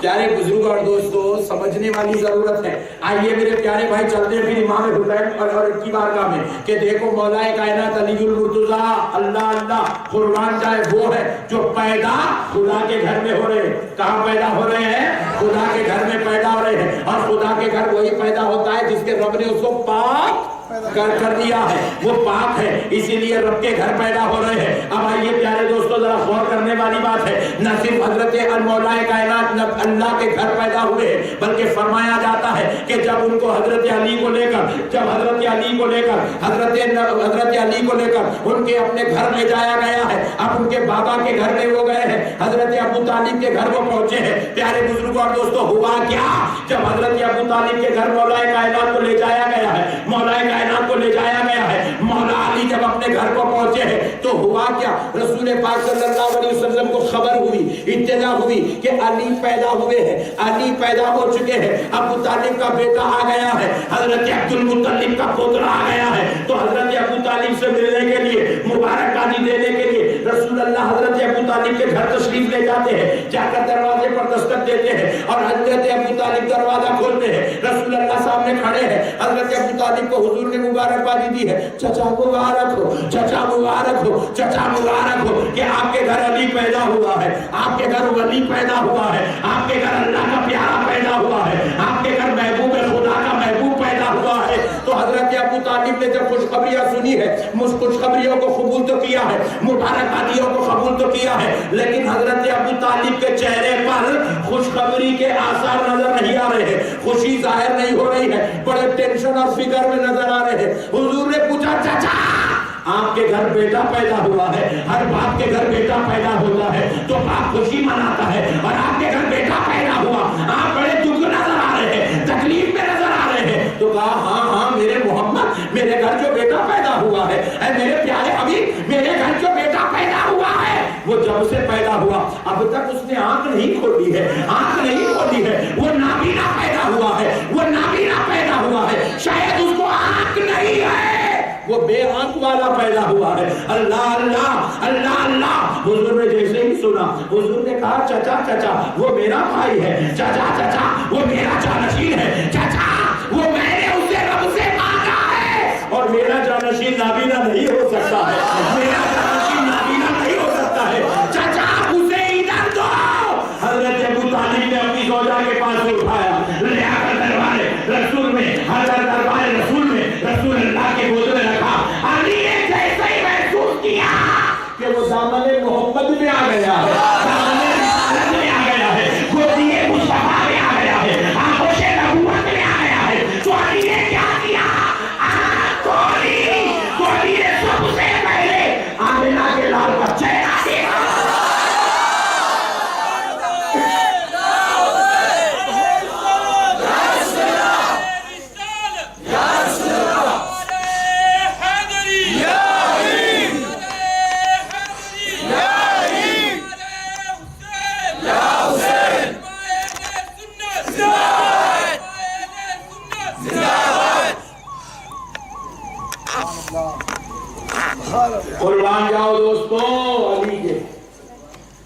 پیارے بزرگ اور دوستو سمجھنے والی ضرورت ہے. آئیے میرے پیارے بھائی چلتے ہیں پھر امام حسین اور کی بارگاہ میں کہ دیکھو مولا کائنات علی المرتضیٰ اللہ اللہ قربان جائے وہ ہے جو پیدا خدا کے گھر میں ہو رہے ہیں. کہاں پیدا ہو رہے ہیں؟ خدا کے گھر میں پیدا ہو رہے ہیں. اور خدا کے گھر وہی پیدا ہوتا ہے جس کے رب نے اس کو پاک کر دیا ہے. وہ پاک ہے اسی لیے رب کے گھر پیدا ہو رہے ہیں. اب آئیے پیارے دوستو ذرا غور کرنے والی بات ہے. نہ صرف حضرت مولا کائنات اللہ کے گھر پیدا ہوئے بلکہ فرمایا جاتا ہے کہ جب ان کو حضرت علی کو لے کر حضرت علی کو لے کر ان کے اپنے گھر لے جایا گیا ہے. اب ان کے بابا کے گھر میں وہ گئے ہیں, حضرت ابو طالب کے گھر وہ پہنچے ہیں. پیارے بزرگوں اور دوستو ہوا کیا جب حضرت ابو طالب کے گھر مولا کائنات کو لے جایا گیا ہے, مولا علی جب اپنے گھر کو پہنچے ہیں تو ہوا کیا, رسول پاک صلی اللہ علیہ وسلم کو خبر ہوئی, اطلاع ہوئی کہ علی پیدا ہوئے ہیں, علی پیدا ہو چکے ہیں. ابو طالب کا بیٹا آ گیا ہے, حضرت عبد المطلب کا پوترا آ گیا ہے. تو حضرت ابو طالب سے ملنے کے لیے, مبارکبادی دینے کے لیے رسول اللہ حضرت ابو طالب کے گھر تشریف لے جاتے ہیں. جا کر دروازے پر دستک دیتے ہیں اور حضرت ابو طالب دروازہ کھولتے ہیں. رسول اللہ سامنے کھڑے ہیں. حضرت ابو طالب کو حضور نے مبارکبادی دی ہے. چچا مبارک ہو, چچا مبارک ہو, چچا مبارک ہو کہ آپ کے گھر علی پیدا ہوا ہے, آپ کے گھر ولی پیدا ہوا ہے, آپ کے گھر اللہ کا پیارا پیدا ہوا ہے, آپ کے گھر محبوب خدا کا محبوب پیدا ہوا ہے. تو حضرت ابو طالب نے جب خوشخبریاں سنی ہے, خوشخبریوں کو قبول تو کیا ہے, مبارکبادیوں کو قبول تو کیا ہے, لیکن حضرت ابو طالب کے چہرے پر خوشخبری کے آثار نظر نہیں آ رہے ہیں, خوشی ظاہر نہیں ہو رہی ہے, بڑے ٹینشن اور فکر میں نظر آ رہے ہیں. حضور نے پوچھا چچا آپ کے گھر بیٹا پیدا ہوا ہے, ہر باپ کے گھر بیٹا پیدا ہوتا ہے تو باپ خوشی مناتا ہے, اور آپ کے گھر بیٹا پیدا ہوا آپ بڑے دکھ نظر آ رہے ہیں, تکلیف میں نظر آ رہے ہیں. تو کہا ہاں ہاں میرے محمد, میرے گھر جو بیٹا پیدا ہوا ہے, اے میرے پیارے حبیب, میرے گھر جو بیٹا پیدا ہوا ہے وہ جب سے پیدا ہوا اب تک اس نے آنکھ نہیں کھولی ہے, آنکھ نہیں کھولی ہے. وہ نابینا پیدا ہوا ہے, وہ نابینا پیدا ہوا ہے, شاید اس کو آنکھ نہیں ہے, وہ بے آنکھ والا پیدا ہوا ہے. اللہ اللہ اللہ اللہ. حضور نے جیسے ہی سنا حضور نے کہا چچا چچا وہ میرا بھائی ہے, چچا چچا وہ میرا جانشین ہے, چچا وہ میں نے اسے رب سے مانگا ہے, اور میرا جانشین نابینا نہیں ہو سکتا ہے, میرا جانشین نابینا نہیں ہو سکتا ہے, چچا اسے ادھر دو. حضرت ابو طالب نے اپنی زوجہ کے پاس اٹھایا, لے آ کر دربار رسول میں, حضرت دربار رسول میں رسول اللہ کے گود میں رکھا. علی نے جیسے ہی محسوس کیا کہ وہ دامن محمد میں آ گیا ہے, دامن رسالت میں آ گیا ہے, گودیے مصطفیٰ میں آ گیا ہے, آغوش نبوت میں آ گیا ہے, تو علی نے کیا کیا, آنکھ کھولی تو علی نے سب سے پہلے آمنہ کے لال پر چہرہ دیکھا. قربان جاؤ دوستو علی کے,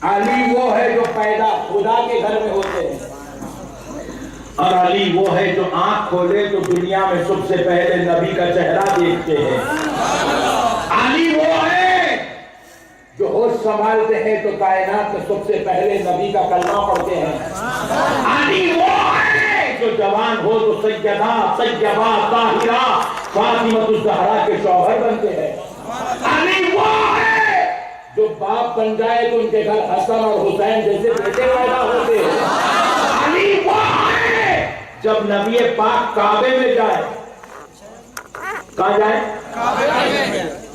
علی وہ ہے جو پیدا خدا کے گھر میں ہوتے ہیں, اور علی وہ ہے جو آنکھ کھولے تو دنیا میں سب سے پہلے نبی کا چہرہ دیکھتے ہیں. علی وہ ہے جو ہوش سنبھالتے ہیں تو کائنات میں سب سے پہلے نبی کا کلمہ پڑھتے ہیں. علی وہ ہے جو جوان ہو تو سیدہ طیبہ طاہرہ فاطمہ الزہرا کے شوہر بنتے ہیں. علی وہ ہے جو باپ بن جائے تو ان کے گھر حسن اور حسین جیسے بیٹے پیدا ہوتے ہیں. علی وہ ہے جب نبی پاک کعبے میں جائے, کہاں جائے,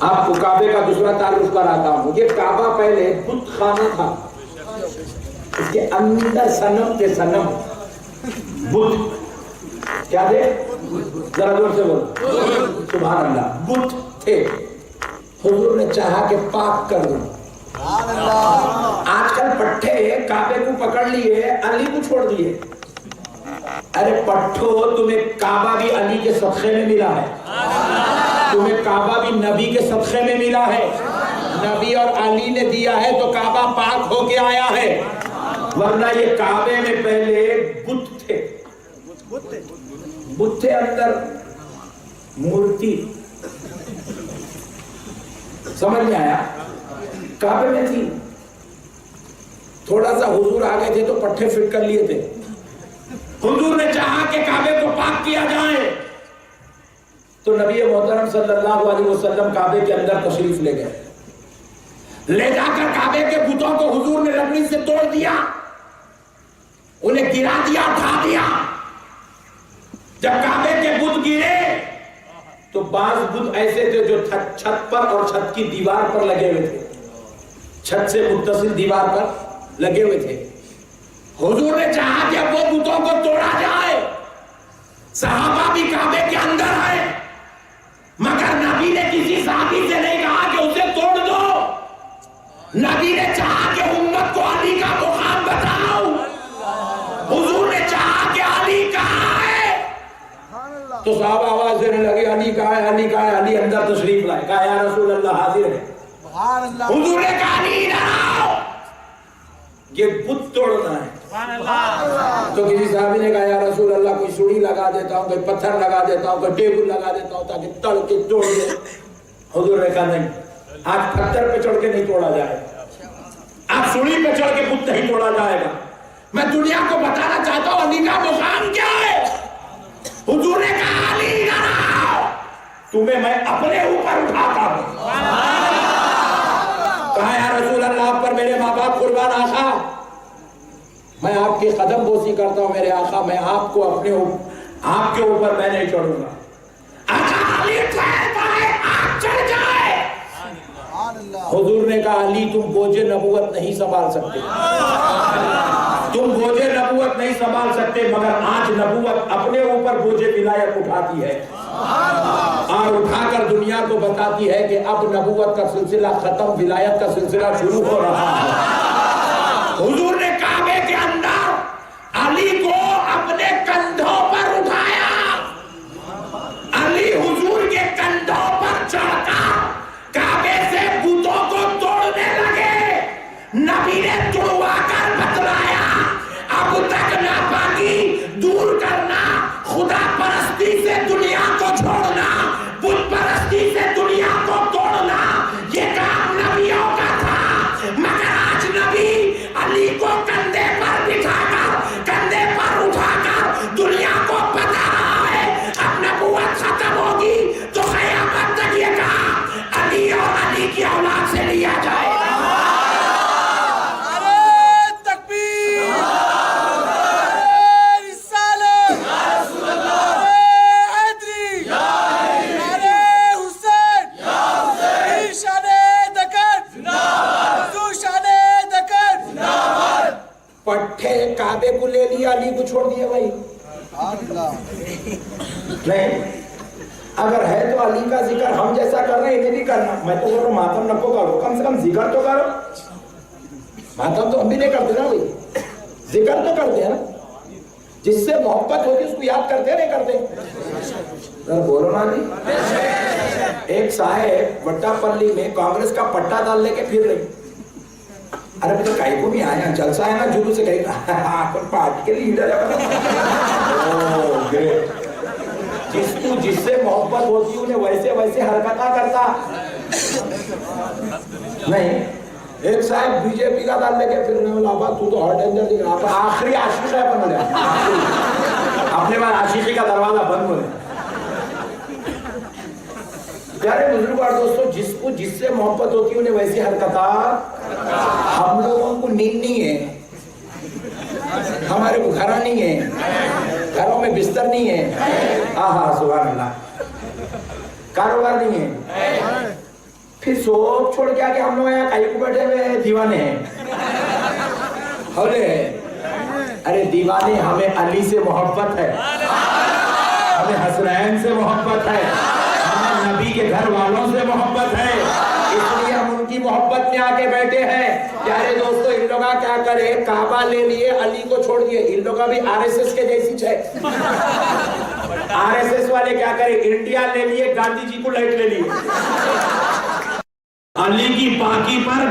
آپ کو کعبے کا دوسرا تعارف کراتا ہوں. یہ کعبہ پہلے بت خانہ تھا, اس کے اندر صنم کے صنم بت کیا تھے, ذرا زور سے بولو سبحان اللہ, بت تھے. حضور نے چاہا کہ پاک کر دوں. آج کل پٹھے کعبے کو پکڑ لیے, علی کو چھوڑ دیے. ارے پٹھو, تمہیں کعبہ بھی علی کے صدقے میں ملا ہے, تمہیں کعبہ بھی نبی کے صدقے میں ملا ہے. نبی اور علی نے دیا ہے تو کعبہ پاک ہو کے آیا ہے. ورنہ یہ کعبے میں پہلے بت تھے، بت تھے اندر مورتی، سمجھ میں آیا؟ کعبے میں تھی، تھوڑا سا حضور آ گئے تھے تو پٹھے فٹ کر لیے تھے. حضور نے چاہا کہ کعبے کو پاک کیا جائے تو نبی محترم صلی اللہ علیہ وسلم کعبے کے اندر تشریف لے گئے. لے جا کر کعبے کے بتوں کو حضور نے لکڑی سے توڑ دیا، انہیں گرا دیا، اٹھا دیا. جب کعبے کے بت گرے تو بعض بت ایسے تھے جو چھت پر اور چھت کی دیوار پر لگے ہوئے تھے، چھت سے متصل دیوار پر لگے ہوئے تھے. حضور نے چاہا کہ اب وہ بتوں کو توڑا جائے. صحابہ بھی کعبے کے اندر ہیں، مگر نبی نے کسی صحابی سے نہیں کہا کہ اسے توڑ دو. نبی نے چاہا کہ امت کو علی کا مقام بتاؤ. حضور نے چاہا کہ علی کہاں ہے تو صحابہ آواز دینے لگے علی کہاں ہے، علی کہاں ہے. علی اندر تشریف لائے، کہا یا رسول اللہ حاضر ہے. حضور نے کہا علی ادھر آؤ، یہ بت توڑنا ہے. تو کسی صحابی نے کہا یا رسول اللہ کوئی سوڑی لگا دیتا ہوں، کوئی پتھر لگا دیتا ہوں، کوئی ٹیبل لگا دیتا ہوں تاکہ تڑ کے توڑ دے. حضور نے کہا نہیں، آج پتھر پہ چڑھ کے نہیں توڑا جائے گا، آج سوڑی پہ چڑھ کے بت نہیں توڑا جائے گا. میں دنیا کو بتانا چاہتا ہوں علی کا مقام کیا ہے. حضور نے کہا علی ادھر آؤ، تمہیں میں اپنے اوپر اٹھاتا ہوں. کہا یا رسول اللہ آپ پر میرے ماں باپ قربان. آقا میں آپ کی قدم بوسی کرتا ہوں میرے آقا، میں آپ کو اپنے آپ کے اوپر میں نہیں چڑھوں گا. آقا علی ٹھہر پائے، آپ چڑھ جائے. حضور نے کہا علی تم بوجھ نبوت نہیں سنبھال سکتے، تم بوجھ نبوت نہیں سنبھال سکتے، مگر آج نبوت اپنے اوپر بوجھ ولایت اٹھاتی ہے اور اٹھا کر دنیا کو بتاتی ہے کہ اب نبوت کا سلسلہ ختم، ولایت کا سلسلہ شروع ہو رہا ہے. حضور نے کعبے کے اندر علی کو اپنے کندھوں پر اٹھایا. علی حضور کے کندھوں پر چڑھ کر کعبے سے بتوں کو توڑنے لگے. نبی نے توڑوا کر بتلایا اب تک ناپاکی دور کرنا، خدا پرستی سے دنیا کو چھوڑنا، بت پرستی سے دنیا کو توڑنا، یہ کام نبیوں کا تھا. مگر آج نبی علی کو کندھے پر بٹھا کر، کندھے پر اٹھا کر دنیا کو بتا رہا ہے اب نبوت ختم ہوگی تو قیامت تک یہ کام علی اور علی کی اولاد سے لیا جائے. پٹھے کعبے کو لے لیا، علی کو چھوڑ دیا. بھائی نہیں، اگر ہے تو علی کا ذکر ہم جیسا کر رہے ہیں انہیں بھی کرنا. میں تو بول رہا ہوں ماتم نکو کرو، کم سے کم ذکر تو کرو. ماتم تو ہم بھی نہیں کرتے نا بھائی، ذکر تو کرتے ہیں نا. جس سے محبت ہوتی اس کو یاد کرتے نہیں کرتے. بولو نا جی. ایک صاحب وٹا پلی میں کانگریس کا پٹا ڈال لے کے پھر رہی. ارے تو کہیں کو بھی آیا جلسہ ہے نا، جلوس سے کہیں پارٹی کے لیڈر ہے. جس کو جس سے محبت ہوتی انہیں ویسے ویسے حرکتہ کرتا نہیں. ایک صاحب بی جے پی کا ڈال لے کے پھر تو ہر ڈینجر دکھ رہا. آخری عاشق ہے بن رہا، اپنے بار عاشقی کا دروازہ بند ہو رہا. پیارے بزرگ اور دوستو، جس کو جس سے محبت ہوتی انہیں ویسی حرکتات. ہم لوگوں کو نیند نہیں ہے، ہمارے کو گھر نہیں ہے، گھروں میں بستر نہیں ہے، سبحان اللہ، کاروبار نہیں ہے. پھر سوچ چھوڑ کے آگے ہم لوگ یہاں کہیں کو بیٹھے ہوئے دیوانے ہیں. ارے دیوانے، ہمیں علی سے محبت ہے، ہمیں حسنین سے محبت ہے، ہمیں نبی کے گھر والوں سے محبت ہے، اس لیے ہم ان کی محبت میں آگے بیٹھے ہیں. پیارے دوستو، ان لوگا کیا کرے، کعبہ لے لیے، علی کو چھوڑ دیے. ان لوگا بھی RSS کے جیسی ہے. RSS والے کیا کرے، انڈیا لے لیے، گاندھی جی کو لائٹ لے لیے. علی کی پاکی پر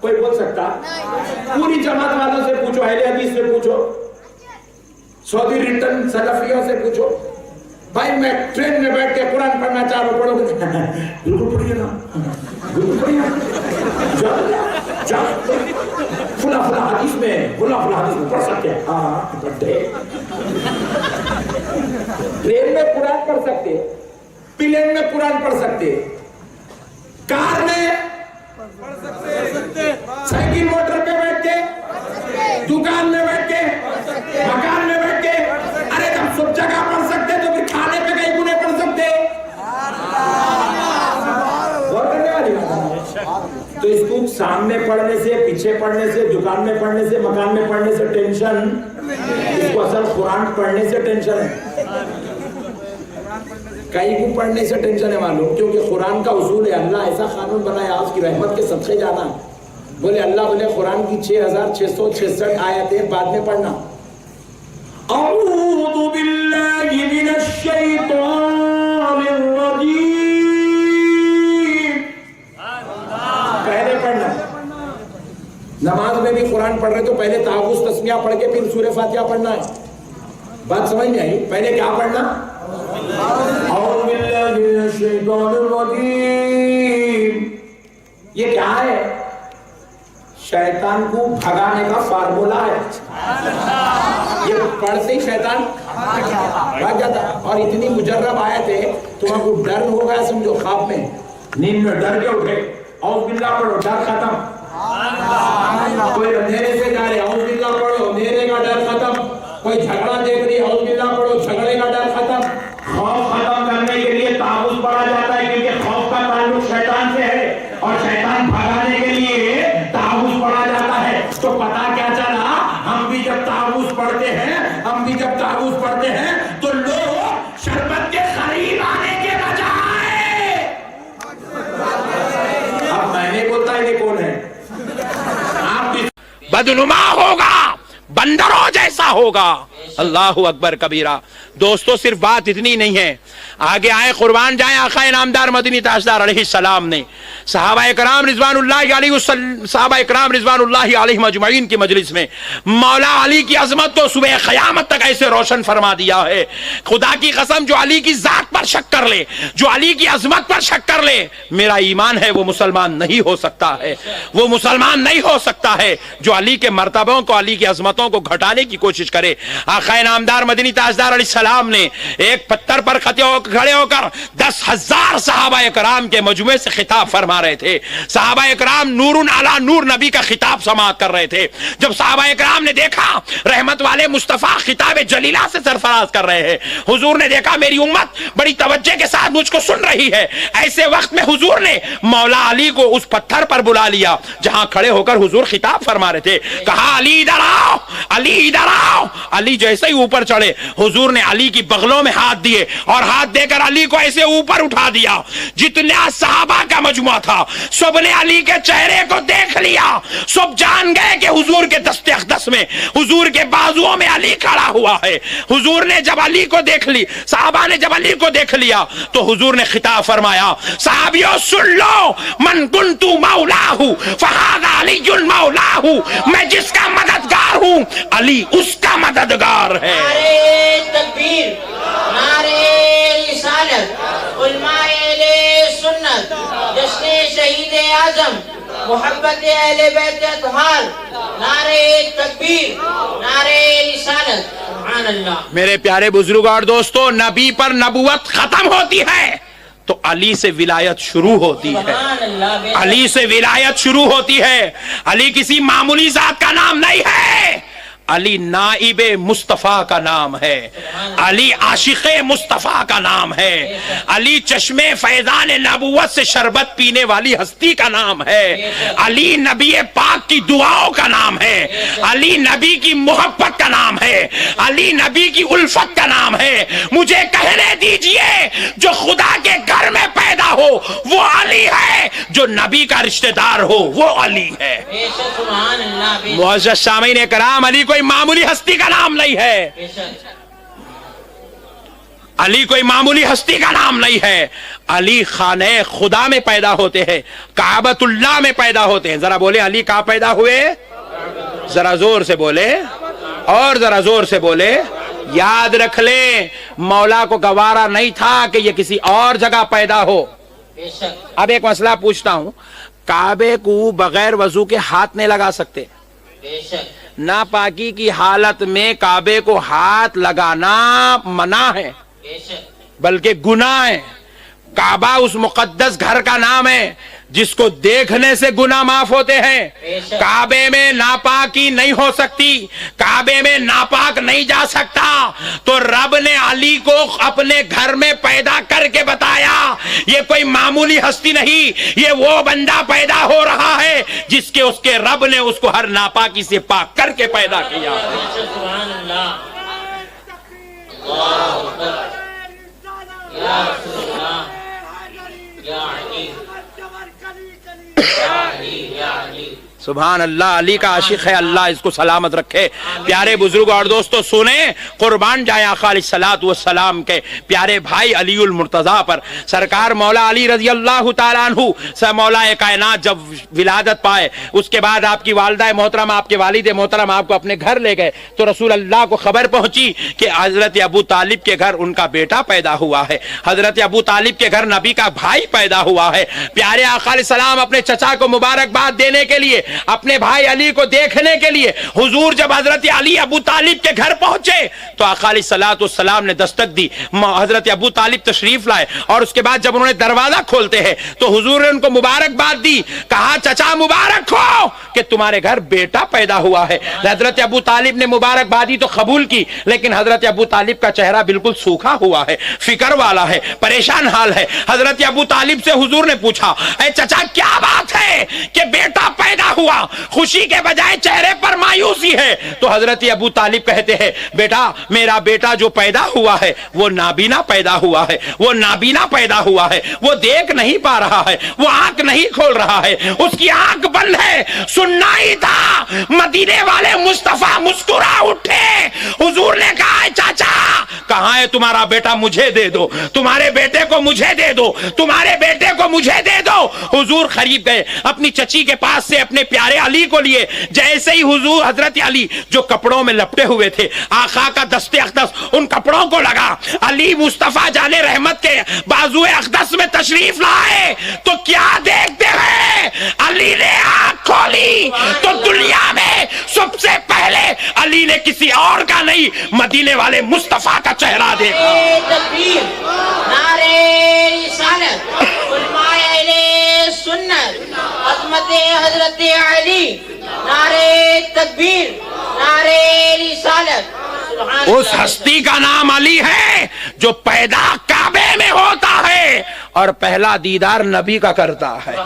کوئی بول سکتا؟ پوری جماعت والوں سے پوچھو، اہل حدیث سے پوچھو، سعودی ریٹرن سلفیوں سے پوچھو، بھائی میں ٹرین میں بیٹھ کے قرآن پڑھنا چاہ رہا ہوں، پڑھو گے؟ بالکل پڑھیے نا، بالکل پڑھیے فلاں حدیث میں پڑھ سکتے ہیں، ہاں پڑھتے، ٹرین میں قرآن پڑھ سکتے، پلین میں قرآن پڑھ سکتے، کار میں سائیکل موٹر پہ بیٹھ کے، دکان میں بیٹھ کے، مکان میں بیٹھ کے، ارے جب سب جگہ پڑھ سکتے تو پھر کھانے پہ کہیں نہیں پڑھ سکتے؟ غور کرنے والی بات۔ تو اس کو سامنے پڑھنے سے، پیچھے پڑھنے سے، دکان میں پڑھنے سے، مکان میں پڑھنے سے ٹینشن، اس کو اصل قرآن پڑھنے سے ٹینشن ہے، کہیں کو پڑھنے سے ٹینشن ہے معلوم، کیونکہ قرآن کا اصول ہے، اللہ ایسا قانون بنایا اس کی رحمت کے صدقے جانا، بولے اللہ بولے قرآن کی 6666 آیتیں بعد میں پڑھنا۔ اعوذ باللہ من الشیطان الرجیم، پہلے پڑھنا۔ نماز میں بھی قرآن پڑھ رہے تو پہلے تعوذ تسمیہ پڑھ کے پھر سورہ فاتحہ پڑھنا ہے، بات سمجھ میں آئی؟ پہلے کیا پڑھنا؟ اعوذ باللہ من الشیطان الرجیم۔ یہ کیا ہے؟ شیطان کو بھگانے کا فارمولا ہے، یہ پڑھتے ہی شیطان بھاگ جاتا، اور اتنی مجرب آیت ہے تمہیں کو ڈر ہو گیا سمجھو، خواب میں نیند میں ڈر کے اٹھے، اعوذ باللہ پڑھو، ڈر ختم۔ کوئی اندھیرے سے جا رہے، اعوذ باللہ پڑھو، اندھیرے کا ڈر ختم۔ کوئی جھگڑا دیکھ رہی، اعوذ باللہ پڑھو، جھگڑے کا ڈر ختم۔ خوف ختم کرنے کے لیے تعوذ پڑھا جاتا ہے، کیونکہ خوف کا تعلق شیطان سے ہے، اور شیطان بھگانے کے لیے تعوذ پڑھا جاتا ہے۔ تو پتا کیا چلا، ہم بھی جب تعوذ پڑھتے ہیں تو لوگ شربت کے قریب آنے کے بجائے، اب میں نے بولتا ہے یہ کون ہے، آپ بھی بدنما ہوگا، بندروں جیسا ہوگا۔ اللہ اکبر کبیرہ۔ دوستو صرف بات اتنی نہیں ہے، آگے آئے قربان جائیں آقا انعامدار مدنی تاجدار علیہ السلام نے صحابہ اکرام رضوان اللہ علیہ مجمعین کی مجلس میں مولا علی کی عظمت کو صبح قیامت تک ایسے روشن فرما دیا ہے۔ خدا کی قسم، جو علی کی ذات پر شک کر لے، جو علی کی عظمت پر شک کر لے، میرا ایمان ہے وہ مسلمان نہیں ہو سکتا ہے، وہ مسلمان نہیں ہو سکتا ہے۔ جو علی کے مرتبوں کو، علی کی عظمتوں کو گھٹانے کی کوشش کرے، آقا انعامدار مدنی تاجدار علیہ السلام نے ایک پتھر پر کھڑے ہو کر 10,000 صحابہ اکرام کے مجموعے سے خطاب فرما رہے تھے۔ صحابہ اکرام نور علی نور نبی کا خطاب سماعت کر رہے تھے۔ جب صحابہ اکرام نے دیکھا رحمت والے مصطفیٰ خطاب جلیلہ سے سرفراز کر رہے ہیں، حضور نے دیکھا میری امت بڑی توجہ کے ساتھ مجھ کو سن رہی ہے، ایسے وقت میں حضور نے مولا علی کو اس پتھر پر بلا لیا جہاں کھڑے ہو کر حضور خطاب فرما رہے تھے۔ کہا علی ادھر آؤ، علی ادھر آؤ۔ علی جیسے ہی اوپر چڑھے، حضور نے علی کی بغلوں میں ہاتھ دیے اور ہاتھ دے کر علی کو ایسے اوپر اٹھا دیا۔ جتنا صحابہ کا مجموعہ تھا سب نے علی کے چہرے کو دیکھ لیا، سب جان گئے کہ حضور کے دست اقدس میں، حضور کے بازوؤں میں علی کھڑا ہوا ہے۔ حضور نے جب علی کو دیکھ لی، صحابہ نے جب علی کو دیکھ لیا تو حضور نے خطاب فرمایا، صحابیوں سن لو، من کنت مولاہ فہذا علی مولاہ، میں جس کا مددگار ہوں علی اس کا مددگار ہے۔ نعرے تکبیر، نعرے رسالت، علماء اہل سنت، جشن شہید اعظم، محبت اہل بیت اطہار، نعرے تکبیر، نعرے رسالت، سبحان اللہ۔ میرے پیارے بزرگ اور دوستو، نبی پر نبوت ختم ہوتی ہے تو علی سے ولایت شروع ہوتی ہے، علی سے ولایت شروع ہوتی ہے۔ علی کسی معمولی ذات کا نام نہیں ہے، علی نائب مصطفیٰ کا نام ہے، علی عاشق مصطفیٰ کا نام ہے، علی چشمے فیضان نبوت سے شربت پینے والی ہستی کا نام ہے، علی نبی پاک کی دعاؤں کا نام ہے، علی نبی کی محبت کا نام ہے، علی نبی کی الفت کا نام ہے۔ مجھے کہنے دیجئے جو خدا کے گھر میں پیدا ہو وہ علی ہے، جو نبی کا رشتہ دار ہو وہ علی ہے۔ معزز سامعین کرام، علی کوئی معمولی ہستی کا نام نہیں ہے۔ علی کوئی معمولی ہستی کا نام نہیں ہے، علی خانہ خدا میں پیدا ہوتے ہیں، کعبۃ اللہ میں پیدا ہوتے ہیں۔ ذرا بولے علی کہاں پیدا ہوئے؟ ذرا زور سے بولے، اور ذرا زور سے بولے۔ یاد رکھ لیں مولا کو گوارا نہیں تھا کہ یہ کسی اور جگہ پیدا ہو۔ بے شک اب ایک مسئلہ پوچھتا ہوں، کعبے کو بغیر وضو کے ہاتھ نہیں لگا سکتے، بے شک ناپاکی کی حالت میں کعبے کو ہاتھ لگانا منع ہے، بے شک بلکہ گناہ ہے۔ کعبہ اس مقدس گھر کا نام ہے جس کو دیکھنے سے گناہ معاف ہوتے ہیں۔ کعبے میں ناپاکی نہیں ہو سکتی، کعبے میں ناپاک نہیں جا سکتا، تو رب نے علی کو اپنے گھر میں پیدا کر کے بتایا یہ کوئی معمولی ہستی نہیں، یہ وہ بندہ پیدا ہو رہا ہے جس کے رب نے اس کو ہر ناپاکی سے پاک کر کے پیدا کیا۔ سبحان اللہ، اللہ اکبر، یا رسول اللہ، یا علی، یا علی، یا علی۔ سبحان اللہ، علی کا عاشق ہے، اللہ اس کو سلامت رکھے۔ پیارے بزرگ اور دوستو سنیں، قربان جائیں آقا علیہ الصلوۃ والسلام کے پیارے بھائی علی المرتضیٰ پر۔ سرکار مولا علی رضی اللہ تعالیٰ عنہ مولا کائنات جب ولادت پائے، اس کے بعد آپ کی والدہ محترمہ، آپ کے والد محترم آپ کو اپنے گھر لے گئے، تو رسول اللہ کو خبر پہنچی کہ حضرت ابو طالب کے گھر ان کا بیٹا پیدا ہوا ہے، حضرت ابو طالب کے گھر نبی کا بھائی پیدا ہوا ہے۔ پیارے آقا علیہ السلام اپنے چچا کو مبارکباد دینے کے لیے، اپنے بھائی علی کو دیکھنے کے لیے حضور جب حضرت علی ابو طالب کے گھر پہنچے تو آقا علیہ الصلوۃ والسلام نے دستک دی، حضرت ابو طالب تشریف لائے، اور اس کے بعد جب انہوں نے دروازہ کھولتے ہیں تو حضور نے ان کو مبارکباد دی، کہا چچا مبارک ہو کہ تمہارے گھر بیٹا پیدا ہوا ہے۔ حضرت ابو طالب نے مبارکبادی تو قبول کی، لیکن حضرت ابو طالب کا چہرہ بالکل سوکھا ہوا ہے، فکر والا ہے، پریشان حال ہے۔ حضرت ابو طالب سے حضور نے پوچھا، اے چچا کیا بات ہے کہ بیٹا پیدا ہوا، خوشی کے بجائے چہرے پر مایوسی ہے؟ تو حضرت ابو طالب کہتے ہیں، بیٹا میرا بیٹا جو پیدا ہوا ہے وہ نابینا پیدا ہوا ہے، وہ نابینا پیدا ہوا ہے، وہ دیکھ نہیں پا رہا ہے، وہ آنکھ نہیں کھول رہا ہے، اس کی آنکھ بند ہے۔ سننا ہی تھا، مدینے والے مصطفیٰ مسکرا اٹھے۔ حضور نے کہا چاچا کہاں ہے تمہارا بیٹا؟ مجھے دے دو، تمہارے بیٹے کو مجھے دے دو، تمہارے بیٹے کو مجھے دے دو۔ حضور قریب گئے، اپنی چچی کے پاس سے اپنے پیارے علی کو لیے۔ جیسے ہی حضور حضرت علی جو کپڑوں میں لپٹے ہوئے تھے، آقا کا دست اقدس ان کپڑوں کو لگا، علی مصطفیٰ جان رحمت کے بازو اقدس میں تشریف لائے تو کیا دیکھتے ہیں؟ علی نے آنکھ کھولی تو دنیا میں سب سے پہلے علی نے کسی اور کا نہیں، مدینے والے مصطفیٰ کا چہرہ دیکھا۔ تکبیر، نعرہ رسالت، علماء اہل سنت، عظمت حضرت علی، نعرہ تکبیر، نعرہ رسالت۔ اس ہستی کا نام علی ہے جو پیدا کعبے میں ہوتا ہے اور پہلا دیدار نبی کا کرتا ہے۔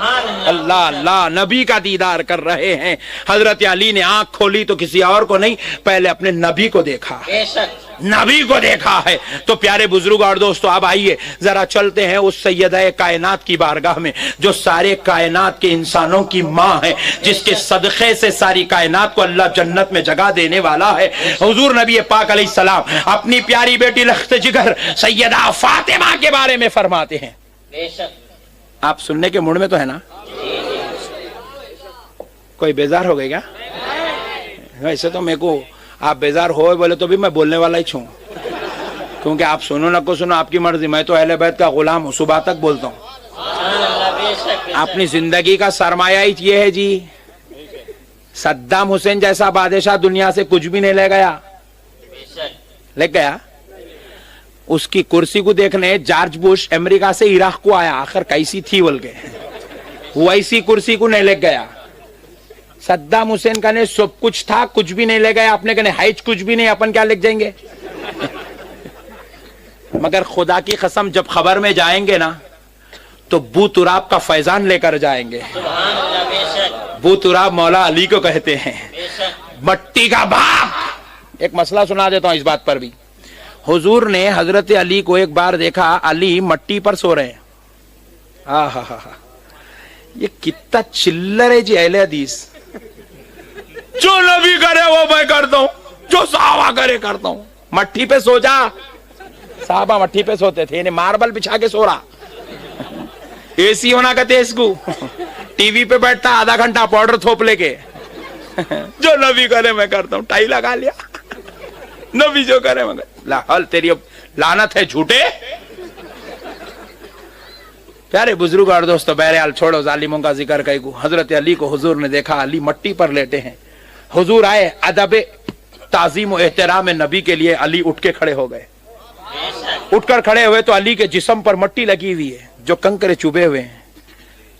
اللہ اللہ، نبی کا دیدار کر رہے ہیں۔ حضرت علی نے آنکھ کھولی تو کسی اور کو نہیں، پہلے اپنے نبی کو دیکھا، بے شک نبی کو دیکھا ہے۔ تو پیارے بزرگ اور دوستو اب آئیے ذرا چلتے ہیں اس سیدہ کائنات کی بارگاہ میں جو سارے کائنات کے انسانوں کی ماں ہے، جس کے صدقے سے ساری کائنات کو اللہ جنت میں جگہ دینے والا ہے۔ حضور نبی پاک علیہ السلام اپنی پیاری بیٹی لخت جگر سیدہ فاطمہ کے بارے میں فرماتے ہیں۔ بے شک آپ سننے کے موڈ میں تو ہے نا؟ کوئی بیزار ہو گئی کیا؟ ویسے تو میرے کو آپ بیزار ہوئے بولے تو بھی میں بولنے والا ہی چھوں، کیونکہ آپ سنو نہ کو سنو آپ کی مرضی، میں تو اہل بیت کا غلام ہوں، صبح تک بولتا ہوں۔ اپنی زندگی کا سرمایہ ہی یہ ہے جی، صدام حسین جیسا بادشاہ دنیا سے کچھ بھی نہیں لے گیا، لے گیا اس کی کرسی کو دیکھنے جارج بش امریکہ سے عراق کو آیا، آخر کیسی تھی بول کے، ویسی کرسی کو نہیں لے گیا۔ صدام حسین کا نے سب کچھ تھا، کچھ بھی نہیں لے گیا، اپنے کہنے حیج کچھ بھی نہیں، اپن کیا لے جائیں گے؟ مگر خدا کی قسم جب خبر میں جائیں گے نا تو بو تراب کا فیضان لے کر جائیں گے۔ بو تراب مولا علی کو کہتے ہیں، مٹی کا باپ۔ ایک مسئلہ سنا دیتا ہوں اس بات پر بھی۔ حضور نے حضرت علی کو ایک بار دیکھا، علی مٹی پر سو رہے ہیں۔ یہ کتنا چلر ہے جی اہل حدیث، جو نبی کرے وہ میں کرتا ہوں، جو صحابہ کرے کرتا ہوں۔ مٹی پہ سو جا، صحابہ مٹی پہ سوتے تھے، انہیں ماربل بچھا کے سو رہا، اے سی ہونا کہتے اس کو، ٹی وی پہ بیٹھتا آدھا گھنٹہ پاؤڈر تھوپ لے کے، جو نبی کرے میں کرتا ہوں، ٹائی لگا لیا، نبی جو کرے میں لاحول تیری لعنت ہے جھوٹے۔ پیارے بزرگ اور دوستو، بہرحال چھوڑو ظالموں کا ذکر کئی کو۔ حضرت علی کو حضور نے دیکھا، علی مٹی پر لیٹے ہیں، حضور آئے، ادب تعظیم و احترام نبی کے لیے علی اٹھ کے کھڑے ہو گئے، اٹھ کر کھڑے ہوئے تو علی کے جسم پر مٹی لگی ہوئی ہے، جو کنکرے چوبے ہوئے ہیں۔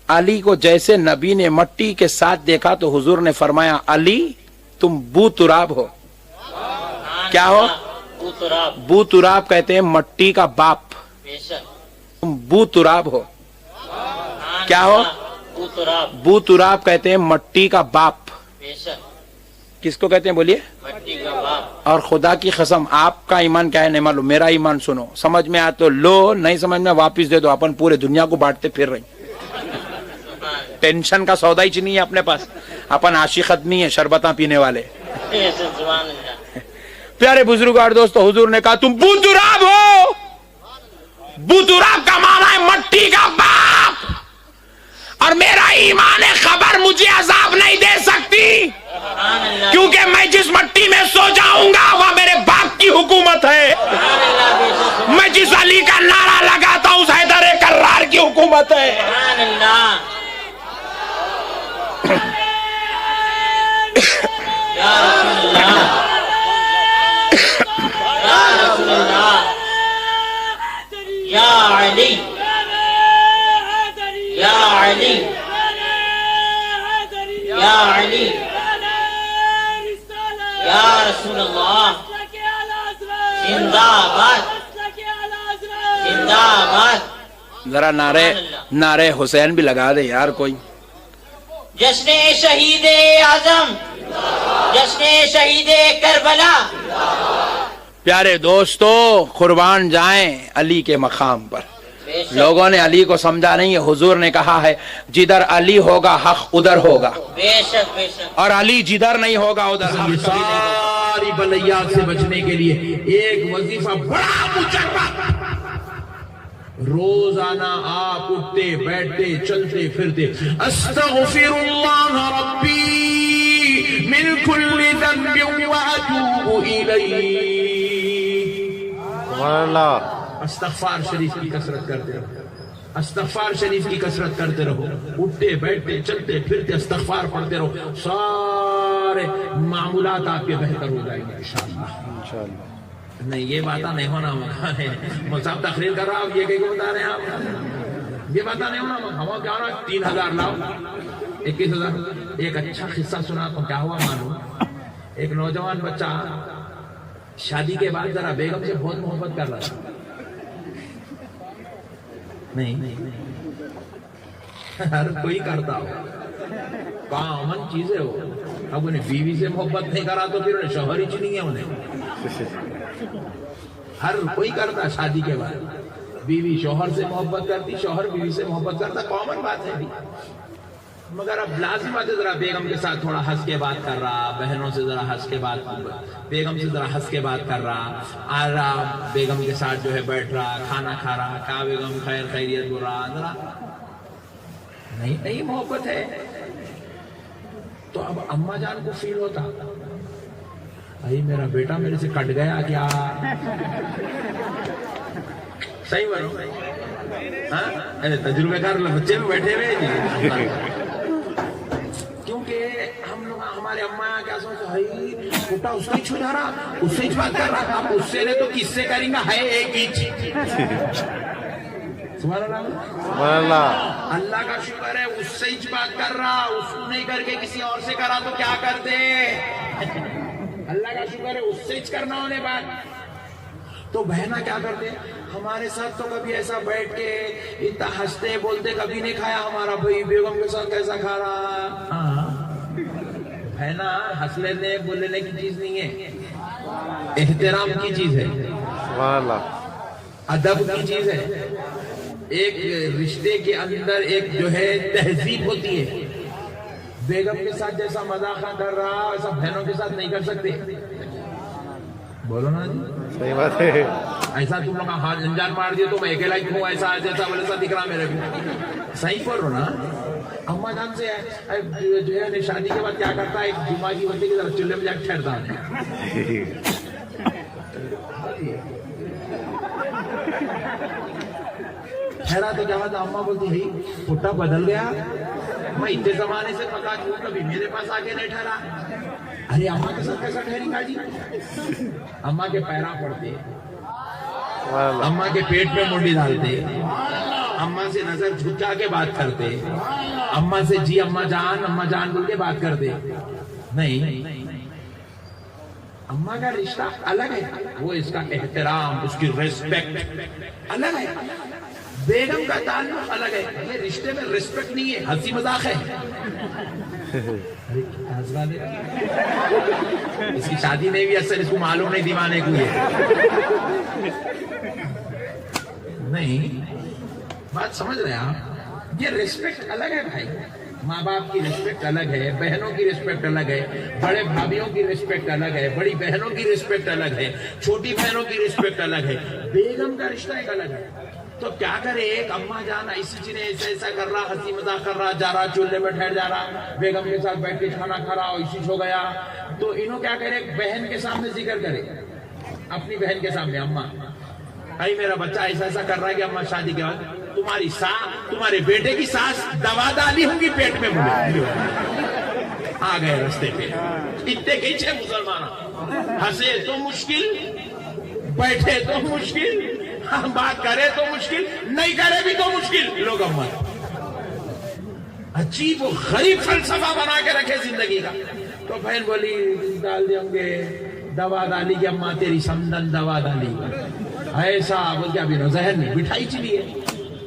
علی کو جیسے نبی نے مٹی کے ساتھ دیکھا تو حضور نے فرمایا، علی تم بو تراب ہو۔ کیا ہو؟ بو تراب کہتے ہیں مٹی کا باپ، تم بو تراب ہو۔ کیا ہو؟ بو تراب کہتے ہیں مٹی کا باپ۔ کس کو کہتے ہیں بولیے؟ اور خدا کی قسم آپ کا ایمان کیا ہے نہیں معلوم، میرا ایمان سنو، سمجھ میں آیا تو لو، نہیں سمجھ میں واپس دے دو، اپن پورے دنیا کو بانٹتے پھر رہے، ٹینشن کا سودا ہی نہیں ہے اپنے پاس، اپن عاشقت نہیں ہے، شربتاں پینے والے۔ پیارے بزرگ اور دوستو، حضور نے کہا تم بو تراب ہو۔ بو تراب کا معنی ہے مٹی کا باپ، اور میرا ایمان خبر مجھے عذاب نہیں دے سکتی، کیونکہ میں جس مٹی میں سو جاؤں گا وہ میرے باپ کی حکومت ہے، میں جس علی کا نعرہ لگاتا ہوں اس حیدر کرار کی حکومت ہے۔ یا علی یا علی یا علی یا رسول اللہ، زندہ باد زندہ باد۔ ذرا نعرے حسین بھی لگا دے یار کوئی۔ جشن شہید اعظم، جشن شہید کربلا۔ پیارے دوستو، قربان جائیں علی کے مقام پر۔ لوگوں نے علی کو سمجھا نہیں ہے، حضور نے کہا ہے جدھر علی ہوگا حق ادھر ہوگا، بے شک بے شک، اور علی جدھر نہیں ہوگا ادھر حق۔ یہ ساری بلیات سے بچنے کے لیے ایک وظیفہ بڑا مجربہ، روزانہ آپ اٹھتے بیٹھتے چلتے پھرتے، استغفر اللہ ربی من کل ذنب واتوب الیہ۔ سبحان اللہ۔ استغفار شریف کی کثرت کرتے رہو، استغفار شریف کی کثرت کرتے رہو، اٹھتے بیٹھتے چلتے پھرتے استغفار پڑھتے رہو، سارے معمولات آپ کے بہتر ہو جائیں گے انشاءاللہ۔ نہیں یہ باتیں نہیں ہونا، صاحب تقریر کر رہا ہوں، یہ کہیں بتا رہے ہیں آپ، یہ باتیں نہیں ہونا، ہوا کیا ہونا 3000 لاؤ 21,000۔ ایک اچھا قصہ سنا تو کیا ہوا معلوم، ایک نوجوان بچہ شادی کے بعد ذرا بیگم سے بہت محبت کر رہا تھا، نہیں ہر کوئی کرتا ہو، کامن چیز ہے وہ۔ اب انہیں بیوی سے محبت نہیں کرا تو پھر انہیں شوہر ہی نہیں ہے، انہیں ہر کوئی کرتا شادی کے بعد، بیوی شوہر سے محبت کرتی، شوہر بیوی سے محبت کرتا، کامن بات ہے بھی۔ مگر اب لازم بات ہے ذرا بیگم کے ساتھ تھوڑا ہنس کے بات کر رہا، بہنوں سے ذرا ہنس کے بات، بیگم سے ذرا ہنس کے بات کر رہا، آ رہا بیگم کے ساتھ جو ہے بیٹھ رہا، کھانا کھا رہا، کہا بیگم خیر خیریت بول رہا، ذرا نہیں محبت ہے۔ تو اب اماں جان کو فیل ہوتا، بھائی میرا بیٹا میرے سے کٹ گیا کیا، صحیح بولو، تجربے کار بچے میں بیٹھے ہوئے، کیونکہ ہم لوگ ہمارے اماں کیا سوچتے، بھائی بیٹا اس سے چھو جا رہا، اس سے بات کر رہا، اب اس سے نہیں تو کس سے کریں گا، ہے ایک ہی چیز۔ سبحان اللہ، سبحان اللہ۔ اللہ کا شکر ہے اس سے ہی بات کر رہا، اس کو نہیں کر کے کسی اور سے کرا تو کیا کرتے، اللہ کا شکر ہے اس سے ہی کرنا ہونے بات۔ تو بہنا کیا کرتے، ہمارے ساتھ تو کبھی ایسا بیٹھ کے اتنا ہنستے بولتے کبھی نہیں کھایا ہمارا بھائی بیگم کے ساتھ کیسا کھا رہا۔ بہنا ہنس لینے بول لینے کی چیز نہیں ہے، احترام کی چیز ہے، سبحان اللہ، ادب کی چیز ہے۔ ایک رشتے کے اندر ایک جو ہے تہذیب ہوتی ہے، بیگم کے ساتھ جیسا مذاق کر رہا ویسا بہنوں کے ساتھ نہیں کر سکتے، بولو نا جی، صحیح بات ہے۔ ایسا تم لوگ ہاتھ انجان مار دیے تو میں اکیلا ہی ہوں، ایسا جیسا ویسا دکھ رہا میرے کو. صحیح پڑھ رہا نا. اما جان سے جو ہے شادی کے بعد کیا کرتا ہے، ایک جمعہ کی بندی کی طرف چولہے میں جا کے ٹھہرتا ہے. ٹھہرا تو کیا بات، اما بولتی ہے پٹا بدل گیا، میں اتنے زمانے سے پکا کیوں کبھی میرے پاس آگے نہیں ٹھہرا. ارے اما کے ساتھ کیسا ٹھہری کاجی؟ اما کے پیرا پڑتے، اما کے پیٹ میں منڈی ڈالتے، اما سے نظر جھکا کے بات کرتے، اما سے جی اما جان بول کے بات کرتے. نہیں، اما کا رشتہ الگ ہے، وہ اس کا احترام، اس کی ریسپیکٹ الگ ہے. بیگم کا تعلق الگ ہے. یہ رشتے میں ریسپیکٹ نہیں ہے، ہنسی مذاق ہے. اس کی شادی نہیں بھی اصل اس کو معلوم نہیں دیوانے کو نہیں. بات سمجھ رہے ہیں آپ؟ یہ ریسپیکٹ الگ ہے بھائی. ماں باپ کی ریسپیکٹ الگ ہے، بہنوں کی ریسپیکٹ الگ ہے، بڑے بھابھیوں کی ریسپیکٹ الگ ہے، بڑی بہنوں کی ریسپیکٹ الگ ہے، چھوٹی بہنوں کی ریسپیکٹ الگ ہے. بیگم کا رشتہ ایک الگ ہے. تو کیا کرے، ایک اما جان ایسی چیزیں ایسا کر رہا، ہنسی مذاق کر رہا، جا رہا چولہے میں ٹھہر جا رہا، بیگم کے ساتھ بیٹھ کے کھانا کھا رہا، ایسی ہو گیا. تو انہوں کیا کرے، بہن کے سامنے ذکر کرے، اپنی بہن کے سامنے، اما بھائی میرا بچہ ایسا کر رہا ہے کہ اما شادی کے بعد تمہارے بیٹے کی ساس دوا ڈالی ہوں گی پیٹ میں. آ گئے رستے پہ اتنے کھینچے مسلمان، ہنسے تو مشکل، بیٹھے تو مشکل، بات کرے تو مشکل، نہیں کرے بھی تو مشکل. لوگ اما عجیب و غریب فلسفہ بنا کے رکھے زندگی کا. تو بہن بولی ڈال دیں گے، دوا ڈالی کہ اما تیری سمدن دوا ڈالی، ایسا بول کے ابھی ذہن میں بٹھائی چلی ہے.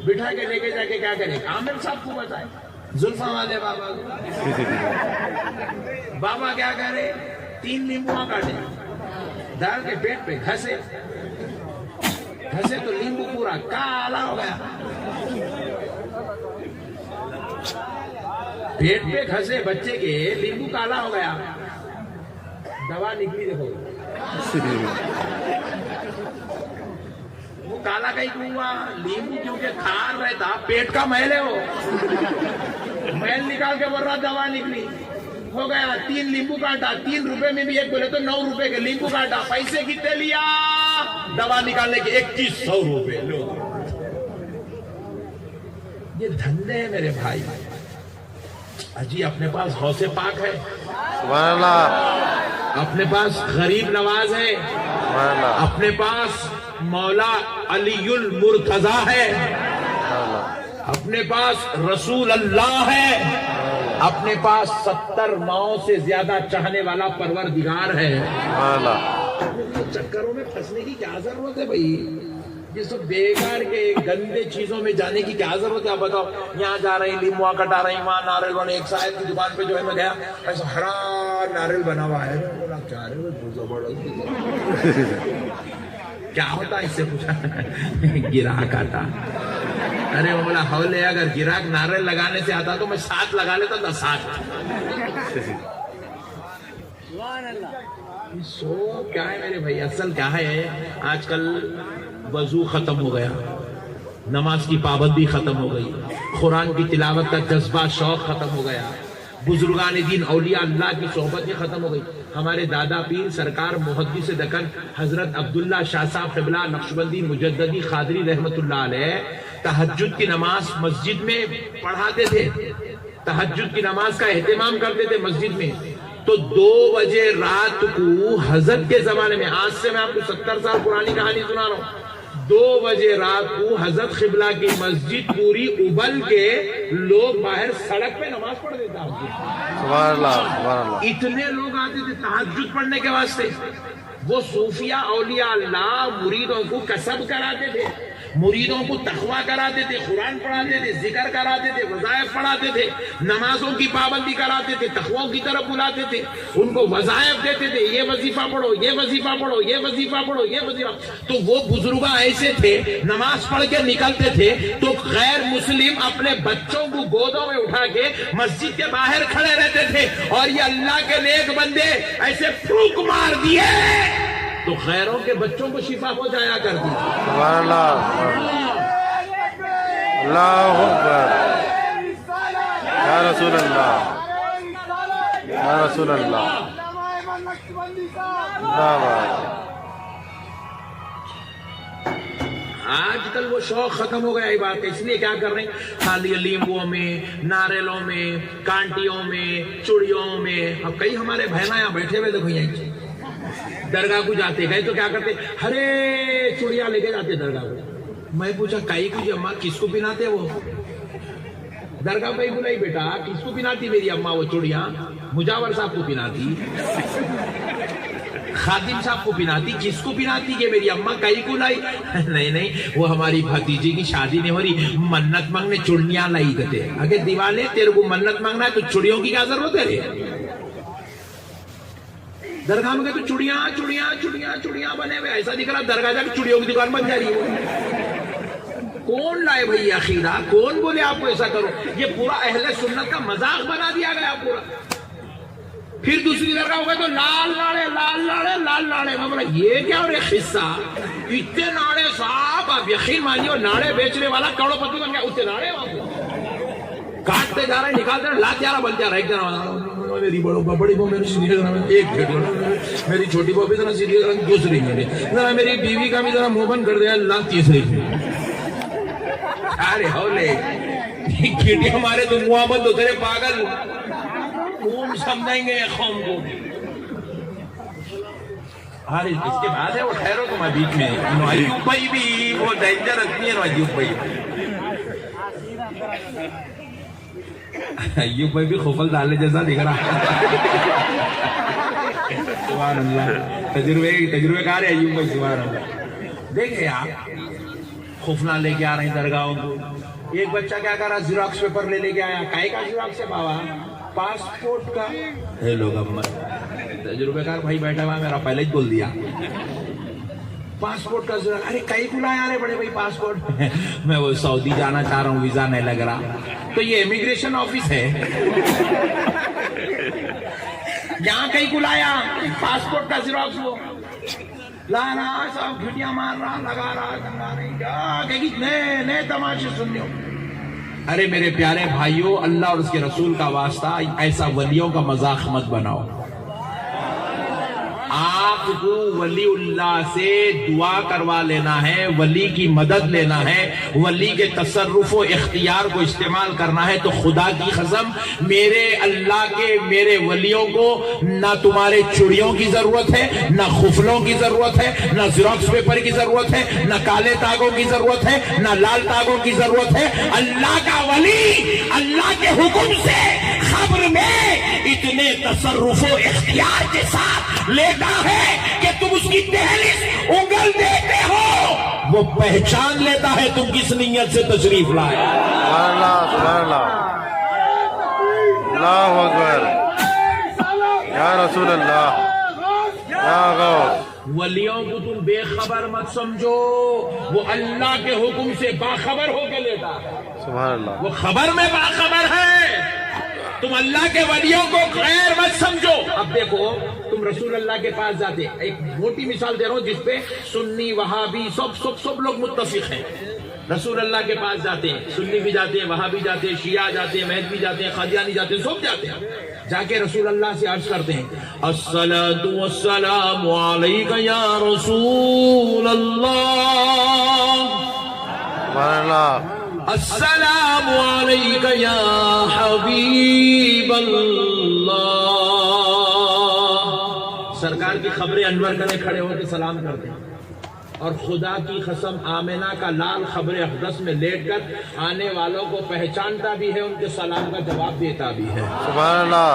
بٹھا کے لے کے جا کے کیا کرے، عامر صاحب کو بتائے، زلفا والے بابا کیا کرے، 3 لیمبو کاٹے، ڈال کے پیٹ پہ گھسے تو لیمبو پورا کالا ہو گیا. پیٹ پہ گھسے بچے کے، لیمبو کالا ہو گیا، دوا نکلی. دیکھو وہ کالا کہیں ہوا، لیمبو کیونکہ کھار رہتا، پیٹ کا میل ہے، وہ میل نکال کے بول رہا دوا نکلی. ہو گیا 3 لیمبو کاٹا، 3 روپے میں بھی ایک بولے تو 9 روپے کے لیمبو کاٹا. پیسے کتنے لیا دوا نکالنے کے؟ 2100 روپے. یہ دھندے ہیں میرے بھائی. اجی اپنے پاس غوث پاک ہے، سبحان اللہ، اپنے پاس غریب نواز ہے، سبحان اللہ، اپنے پاس مولا علی المرتضی ہے، اپنے پاس رسول اللہ ہے، اپنے پاس 70 ماؤں سے زیادہ چاہنے والا پروردگار ہے. سبحان اللہ. چکروں میں پھنسنے کی کیا ضرورت ہے بھائی؟ یہ سب بیکار کے گندے چیزوں میں جانے کی کیا ضرورت ہے؟ آپ بتاؤ، یہاں جا رہے ہیں لیموا کٹا رہے ہیں، وہاں ناریل بنے. ایک شاید کی دکان پہ جو ہے میں گیا، ایسا ہرا ناریل بنا ہوا ہے. کیا ہوتا ہے اس سے پوچھا، گراہک آتا. ارے وہ بولا ہولے، اگر گراہک ناریل لگانے سے آتا تو میں 7 لگا لیتا تھا. 7 سو کیا ہے میرے بھائی، اصل کیا ہے، آج کل وضو ختم ہو گیا، نماز کی پابندی ختم ہو گئی، قرآن کی تلاوت کا جذبہ شوق ختم ہو گیا، بزرگان دین اولیاء اللہ کی صحبت ختم ہو گئی. ہمارے دادا پیر سرکار محدث دکن حضرت عبداللہ شاہ صاحب قبلہ نقشبندی مجددی قادری رحمت اللہ علیہ تہجد کی نماز مسجد میں پڑھاتے تھے، تہجد کی نماز کا اہتمام کرتے تھے مسجد میں. تو 2 بجے رات کو حضرت کے زمانے میں، آج سے میں آپ کو 70 سال پرانی کہانی سنا رہا ہوں، 2 بجے رات کو حضرت قبلہ کی مسجد پوری ابل کے لوگ باہر سڑک پہ نماز پڑھ دیتا. سبحان اللہ، سبحان اللہ. اتنے لوگ آتے تھے تہجد پڑھنے کے واسطے. وہ صوفیاء اولیاء اللہ مریدوں کو کسب کراتے تھے، مریدوں کو تقویٰ کراتے تھے، قرآن پڑھاتے تھے، ذکر کراتے تھے، وظائف پڑھاتے تھے، نمازوں کی پابندی کراتے تھے، تقویٰ کی طرف بلاتے تھے، ان کو وظائف دیتے تھے، یہ وظیفہ پڑھو، یہ وظیفہ پڑھو، یہ وظیفہ پڑھو، یہ وظیفہ. تو وہ بزرگ ایسے تھے، نماز پڑھ کے نکلتے تھے تو غیر مسلم اپنے بچوں کو گودوں میں اٹھا کے مسجد کے باہر کھڑے رہتے تھے، اور یہ اللہ کے نیک بندے ایسے پھونک مار دیے تو غیروں کے بچوں کو شفا پہنچایا کرتی تھی. سبحان اللہ. اللہ اکبر. یا رسول اللہ. یا رسول اللہ. آج کل وہ شوق ختم ہو گیا. یہ بات اس لیے کیا کر رہے ہیں, خالی لیمبوں میں, ناریلوں میں, کانٹیوں میں, چوڑیوں میں. اب کئی ہمارے بہنا یہاں بیٹھے ہوئے دیکھو, یہیں درگاہ کو جاتے گئے تو کیا کرتے, ہرے چوڑیاں لے کے جاتے درگاہ کو. میں پوچھا کئی کو, اماں کس کو پہناتے وہ درگاہ پہ؟ بولا بیٹا کس کو پہناتی میری اماں وہ چوڑیاں؟ مجاور صاحب کو پہناتی, خادم صاحب کو پہناتی, کس کو پہناتی کہ میری اماں کئی کو لائی؟ نہیں وہ ہماری بھتیجی کی شادی نہیں ہو رہی, منت مانگنے چوڑیاں لائی دیتے. اگر دیوالے تیرے کو منت مانگنا ہے تو چوڑیوں کی کیا ضرورت ہے؟ درگاہ میں گئے تو چوڑیاں چوڑیاں چوڑیاں چوڑیاں بنے ہوئے. ایسا دکھ رہا درگاہ جا کے چوڑیوں کی دکان بن جا رہی ہے. کون لائے بھائی عقیدہ؟ کون بولے آپ کو ایسا کرو؟ یہ پورا اہل سنت کا مذاق بنا دیا گیا پورا. پھر دوسری درگاہ ہو گئے تو لال ناڑے لال ناڑے لال ناڑے. میں بولا یہ کیا اور ایک قصہ, اتنے ناڑے صاحب, آپ یقین مانیے ناڑے بیچنے والا کروڑ پتی بن گیا. اتنے ناڑے کاٹتے جا رہے, نکالتے رہے, لات جا رہا بن جا رہا. ایک جنا میری بڑی بہو میری سیدھی ذرا ایک پھیٹ, میری چھوٹی بہو بھی ذرا سیدھی ذرا دوسری, ذرا میری بیوی کا بھی ذرا منہ بند کر دیا اللہ تیسری. ارے ہولے کیٹی ہمارے تو منہ بند ہوتے رہے پاگل. کون سمجھائیں گے قوم کو؟ ارے اس کے بعد ہے وہ ٹھہرو تم بیچ میں. ایوب بھائی بھی وہ ڈینجر رکھنی ہے. ایوب بھائی بھی خوفل ڈالنے جیسا دکھ رہا. سبحان اللہ. تجربے کار ہے ایوب بھائی. سبحان اللہ. دیکھیں آپ خوفنا لے کے آ رہے ہیں درگاہوں کو. ایک بچہ کیا کر رہا, زیراکس پیپر لے کے آیا. کائے کا زیراکس ہے بابا؟ پاسپورٹ کا. لوگ تجربے کار بھائی بیٹھا ہوا, میرا پہلے ہی بول دیا پاسپورٹ کا زیراکس. ارے کئی کو لایا رہے بڑے بھائی پاسپورٹ؟ میں وہ سعودی جانا چاہ رہا ہوں, ویزا نہیں لگ رہا. تو یہ امیگریشن آفس ہے, یہاں کئی کو لایا پاسپورٹ کا زیراکس. وہ لا رہا سب گھٹیاں مار رہا, لگا رہا, نئے تماشے سننے ہو. ارے میرے پیارے بھائیوں, اللہ اور اس کے رسول کا واسطہ ایسا ولیوں کا مذاق مت بناؤ. آپ کو ولی اللہ سے دعا کروا لینا ہے, ولی کی مدد لینا ہے, ولی کے تصرف و اختیار کو استعمال کرنا ہے. تو خدا کی قسم میرے اللہ کے میرے ولیوں کو نہ تمہارے چوڑیوں کی ضرورت ہے, نہ خفلوں کی ضرورت ہے, نہ زیراکس پیپر کی ضرورت ہے, نہ کالے تاگوں کی ضرورت ہے, نہ لال تاگوں کی ضرورت ہے. اللہ کا ولی اللہ کے حکم سے خبر میں اتنے تصرف و اختیار کے ساتھ لیتا ہے کہ تم اس کی دہلیز انگل دیتے ہو, وہ پہچان لیتا ہے تم کس نیت سے تشریف لائے. سبحان اللہ. سبحان اللہ. اللہ اکبر. یا رسول اللہ. یا غوث. ولیوں کو تم بے خبر مت سمجھو, وہ اللہ کے حکم سے باخبر ہو کے لیتا ہے. سبحان اللہ. وہ خبر میں باخبر ہے. تم اللہ کے ولیوں کو غیر مت سمجھو. اب دیکھو تم رسول اللہ کے پاس جاتے, ایک موٹی مثال دے رہا ہوں جس پہ سنی وہابی سب لوگ متفق ہیں. رسول اللہ کے پاس جاتے ہیں, سنی بھی جاتے ہیں, وہابی جاتے ہیں, شیعہ جاتے ہیں, مہدوی جاتے ہیں, قادیانی جاتے ہیں, سب جاتے ہیں. جا کے رسول اللہ سے عرض کرتے ہیں الصلاۃ والسلام علیک یا رسول اللہ, سبحان اللہ. السلام علیک یا حبیب اللہ. سرکار کی خبریں انور کرنے کھڑے ہو کے سلام کرتے ہیں, اور خدا کی قسم آمینہ کا لال خبر اقدس میں لیٹ کر آنے والوں کو پہچانتا بھی ہے, ان کے سلام کا جواب دیتا بھی ہے. سبحان اللہ.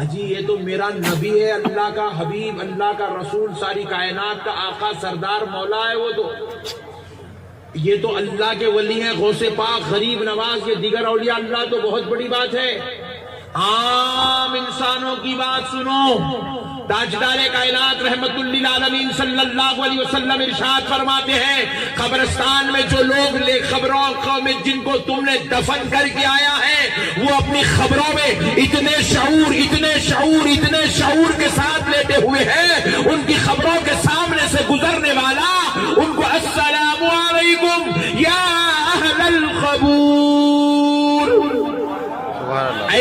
اجی یہ تو میرا نبی ہے, اللہ کا حبیب, اللہ کا رسول, ساری کائنات کا آقا, سردار, مولا ہے. وہ تو یہ تو اللہ کے ولی ہیں, غوث پاک, غریب نواز, یہ دیگر اولیاء اللہ. تو بہت بڑی بات ہے. عام انسانوں کی بات سنو. تاجدار کائنات رحمت للعالمین صلی اللہ علیہ وسلم ارشاد فرماتے ہیں, قبرستان میں جو لوگ قبروں میں جن کو تم نے دفن کر کے آیا ہے, وہ اپنی قبروں میں اتنے شعور کے ساتھ لیٹے ہوئے ہیں, ان کی قبروں کے سامنے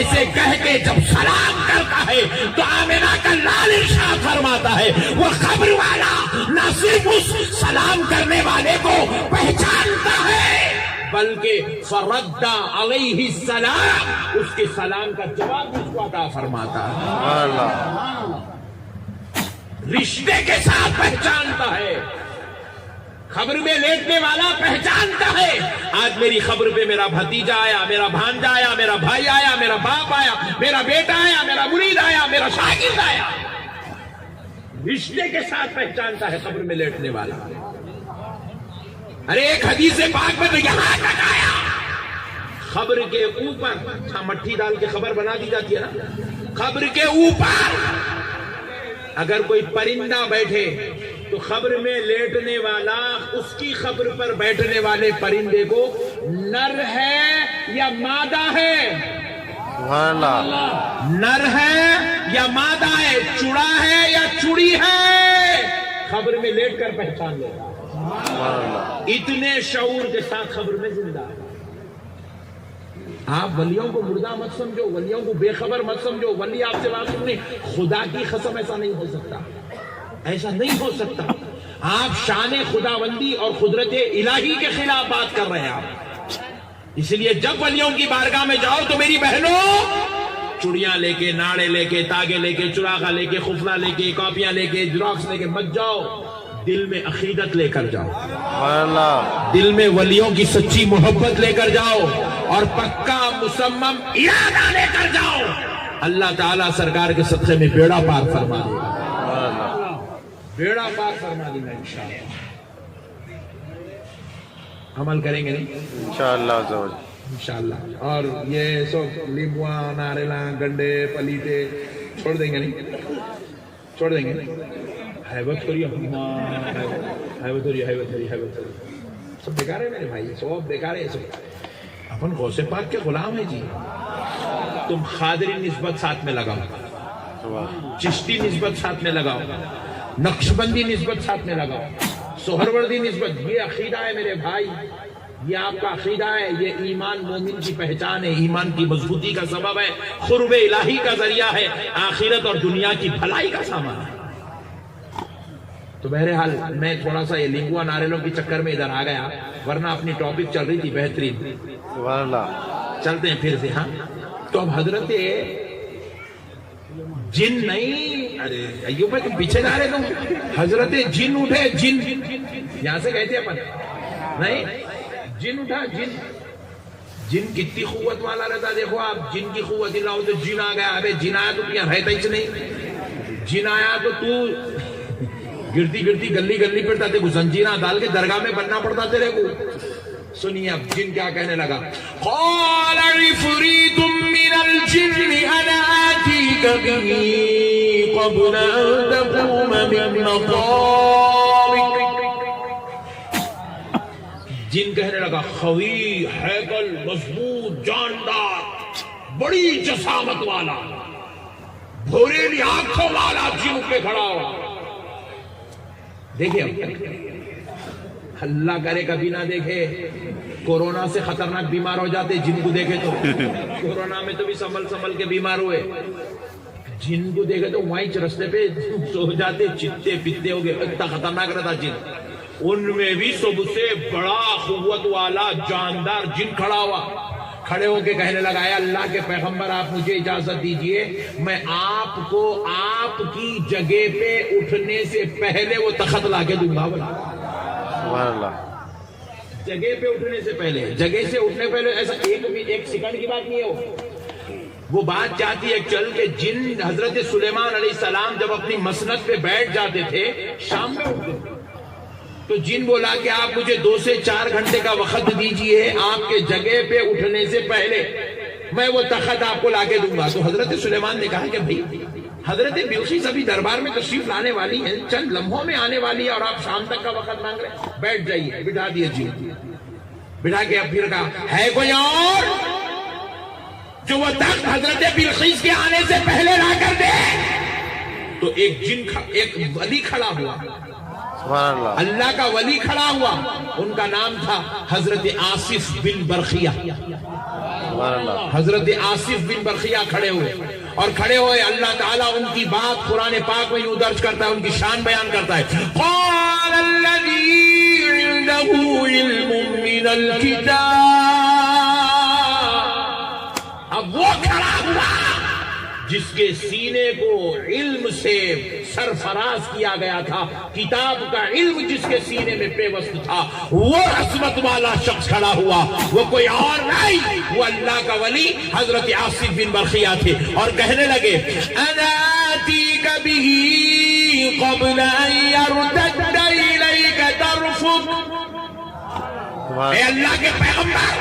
ایسے کہہ کے جب سلام کرتا ہے تو آمنہ کا لال ارشاد فرماتا ہے وہ قبر والا نہ صرف اس سلام کرنے والے کو پہچانتا ہے بلکہ فرد علیہ السلام اس کے سلام کا جواب اس کو عطا فرماتا ہے. سبحان اللہ. رشتے کے ساتھ پہچانتا ہے. خبر میں لیٹنے والا پہچانتا ہے آج میری خبر پہ میرا بھتیجا آیا, میرا بھانجا آیا, میرا بھائی آیا, میرا باپ آیا, میرا بیٹا آیا, میرا مرید آیا, میرا شاگرد آیا. رشتے کے ساتھ پہچانتا ہے خبر میں لیٹنے والا. ارے ایک حدیث پاک میں تو یہاں تک آیا خبر کے اوپر مٹھی ڈال کے خبر بنا دی جاتی ہے نا, خبر کے اوپر اگر کوئی پرندہ بیٹھے تو خبر میں لیٹنے والا اس کی خبر پر بیٹھنے والے پرندے کو نر ہے یا مادہ ہے, سبحان اللہ. نر ہے یا مادہ ہے, چڑا ہے یا چڑی ہے, خبر میں لیٹ کر پہچان لے. سبحان اللہ. اتنے شعور کے ساتھ خبر میں زندہ ہے. آپ ولیوں کو مردہ مت سمجھو, ولیوں کو بے خبر مت سمجھو. ولی آپ سے بات سنیں, خدا کی قسم ایسا نہیں ہو سکتا, ایسا نہیں ہو سکتا. آپ شان خداوندی اور قدرت الہی کے خلاف بات کر رہے ہیں آپ. اس لیے جب ولیوں کی بارگاہ میں جاؤ تو میری بہنوں چڑیاں لے کے, ناڑے لے کے, تاگے لے کے, چراغا لے کے, خفلہ لے کے, کاپیاں لے کے, جراکس لے کے مت جاؤ. دل میں عقیدت لے کر جاؤ, سبحان اللہ. دل میں ولیوں کی سچی محبت لے کر جاؤ اور پکا مصمم ارادہ لے کر جاؤ. اللہ تعالیٰ سرکار کے صدقے میں بیڑا پار فرما دے گا, سبحان اللہ. بیڑا پار فرما دے گا انشاءاللہ. عمل کریں گے نہیں انشاءاللہ عز و جل. انشاءاللہ. اور یہ سب لیمبواں, ناریلاں, گنڈے, پلیتے چھوڑ دیں گے نہیں, چھوڑ دیں گے نہیں. حیبت کریے, حیبت کریے, حیبت کریے, حیبت کریے. سب بیکار ہے میرے بھائی, سب بیکار ہے. سب اپن غوث پاک کے غلام ہے جی. تم خادری نسبت ساتھ میں لگاؤ, چشتی نسبت ساتھ میں لگاؤ, نقشبندی نسبت ساتھ میں لگاؤ, سہروردی نسبت. یہ عقیدہ ہے میرے بھائی, یہ آپ کا عقیدہ ہے. یہ ایمان مومن کی پہچان ہے, ایمان کی مضبوطی کا سبب ہے, قرب الہی کا ذریعہ ہے, آخرت اور دنیا کی بھلائی کا سامان ہے. تو بہرحال میں تھوڑا سا یہ لیمبوا ناریلوں کے چکر میں ادھر آ گیا, ورنہ اپنی ٹاپک چل رہی تھی بہترین. سبحان اللہ. چلتے ہیں پھر سے. ہاں تو اب حضرت جن نہیں, ارے ایوب بھائی تم پیچھے جا رہے تم. حضرت جن اٹھے, جن یہاں سے کہتے اپن نہیں, جن اٹھا. جن جن کتنی قوت والا رہتا. دیکھو آپ, جن کی قوت اللہ ہو تو جن آ گیا. ابے جن آیا تو یہاں رہتا ہی نہیں. جن آیا تو گرتی گرتی گلی گلی پھرتا تھے, زنجیرہ ڈال کے درگاہ میں بننا پڑتا تیرے کو. سنیے اب جن کیا کہنے لگا. قال عفریت من الجن انا آتیک به قبل ان تقوم من مقامک. جن کہنے لگا قوی, ہیکل مضبوط, جاندار, بڑی جسامت والا, بھوریلی آنکھوں والا جن اٹھ کے کھڑا ہوا. دیکھیں اللہ کرے کبھی نہ دیکھے کورونا سے خطرناک بیمار ہو جاتے, جن کو دیکھے تو. کورونا میں تو بھی سنبھل کے بیمار ہوئے, جن کو دیکھے تو وہیں رستے پہ سو جاتے, چتے پتے ہو گئے. اتنا خطرناک رہتا جن. ان میں بھی سب سے بڑا قوت والا جاندار جن کھڑا ہوا. کھڑے ہو کے کہنے لگا, اے اللہ کے پیغمبر آپ مجھے اجازت دیجئے, میں آپ کو آپ کی جگہ پہ اٹھنے سے پہلے وہ تخت لا کے دوں گا. سبحان اللہ. جگہ پہ اٹھنے سے پہلے, جگہ سے اٹھنے پہلے, ایسا ایک سیکنڈ کی بات نہیں ہے. وہ بات چاہتی ہے چل کے جن حضرت سلیمان علیہ السلام جب اپنی مسند پہ بیٹھ جاتے تھے شام میں اٹھتے تو جن بولا کہ آپ مجھے 2 سے 4 گھنٹے کا وقت دیجئے, آپ کے جگہ پہ اٹھنے سے پہلے میں وہ تخت آپ کو لا کے دوں گا. تو حضرت سلیمان نے کہا کہ بھائی حضرت بلقیس ابھی دربار میں تشریف لانے والی ہیں, چند لمحوں میں آنے والی ہے, اور آپ شام تک کا وقت مانگ رہے ہیں. بیٹھ جائیے. بٹھا دیے جی, بٹھا کے اب پھر کہا ہے کوئی اور جو وہ تخت حضرت بلقیس کے آنے سے پہلے لا کر دے. تو ایک ولی کھڑا ہوا, سبحان اللہ. اللہ کا ولی کھڑا ہوا. ان کا نام تھا حضرت آصف بن برخیہ. سبحان اللہ حضرت آصف بن برخیہ کھڑے ہوئے اور کھڑے ہوئے اللہ تعالیٰ ان کی بات قرآن پاک میں یوں درج کرتا ہے، ان کی شان بیان کرتا ہے، قال الذی عنده علم من الکتاب، اب وہ کھڑا ہوا جس کے سینے کو علم سے سرفراز کیا گیا تھا، کتاب کا علم جس کے سینے میں پیوست تھا، وہ عظمت والا شخص کھڑا ہوا، وہ کوئی اور نہیں، وہ اللہ کا ولی حضرت آصف بن برخیہ تھے، اور کہنے لگے انا آتیک بہ قبل ان یرتد الیک طرفک، اے اللہ کے پیغمبر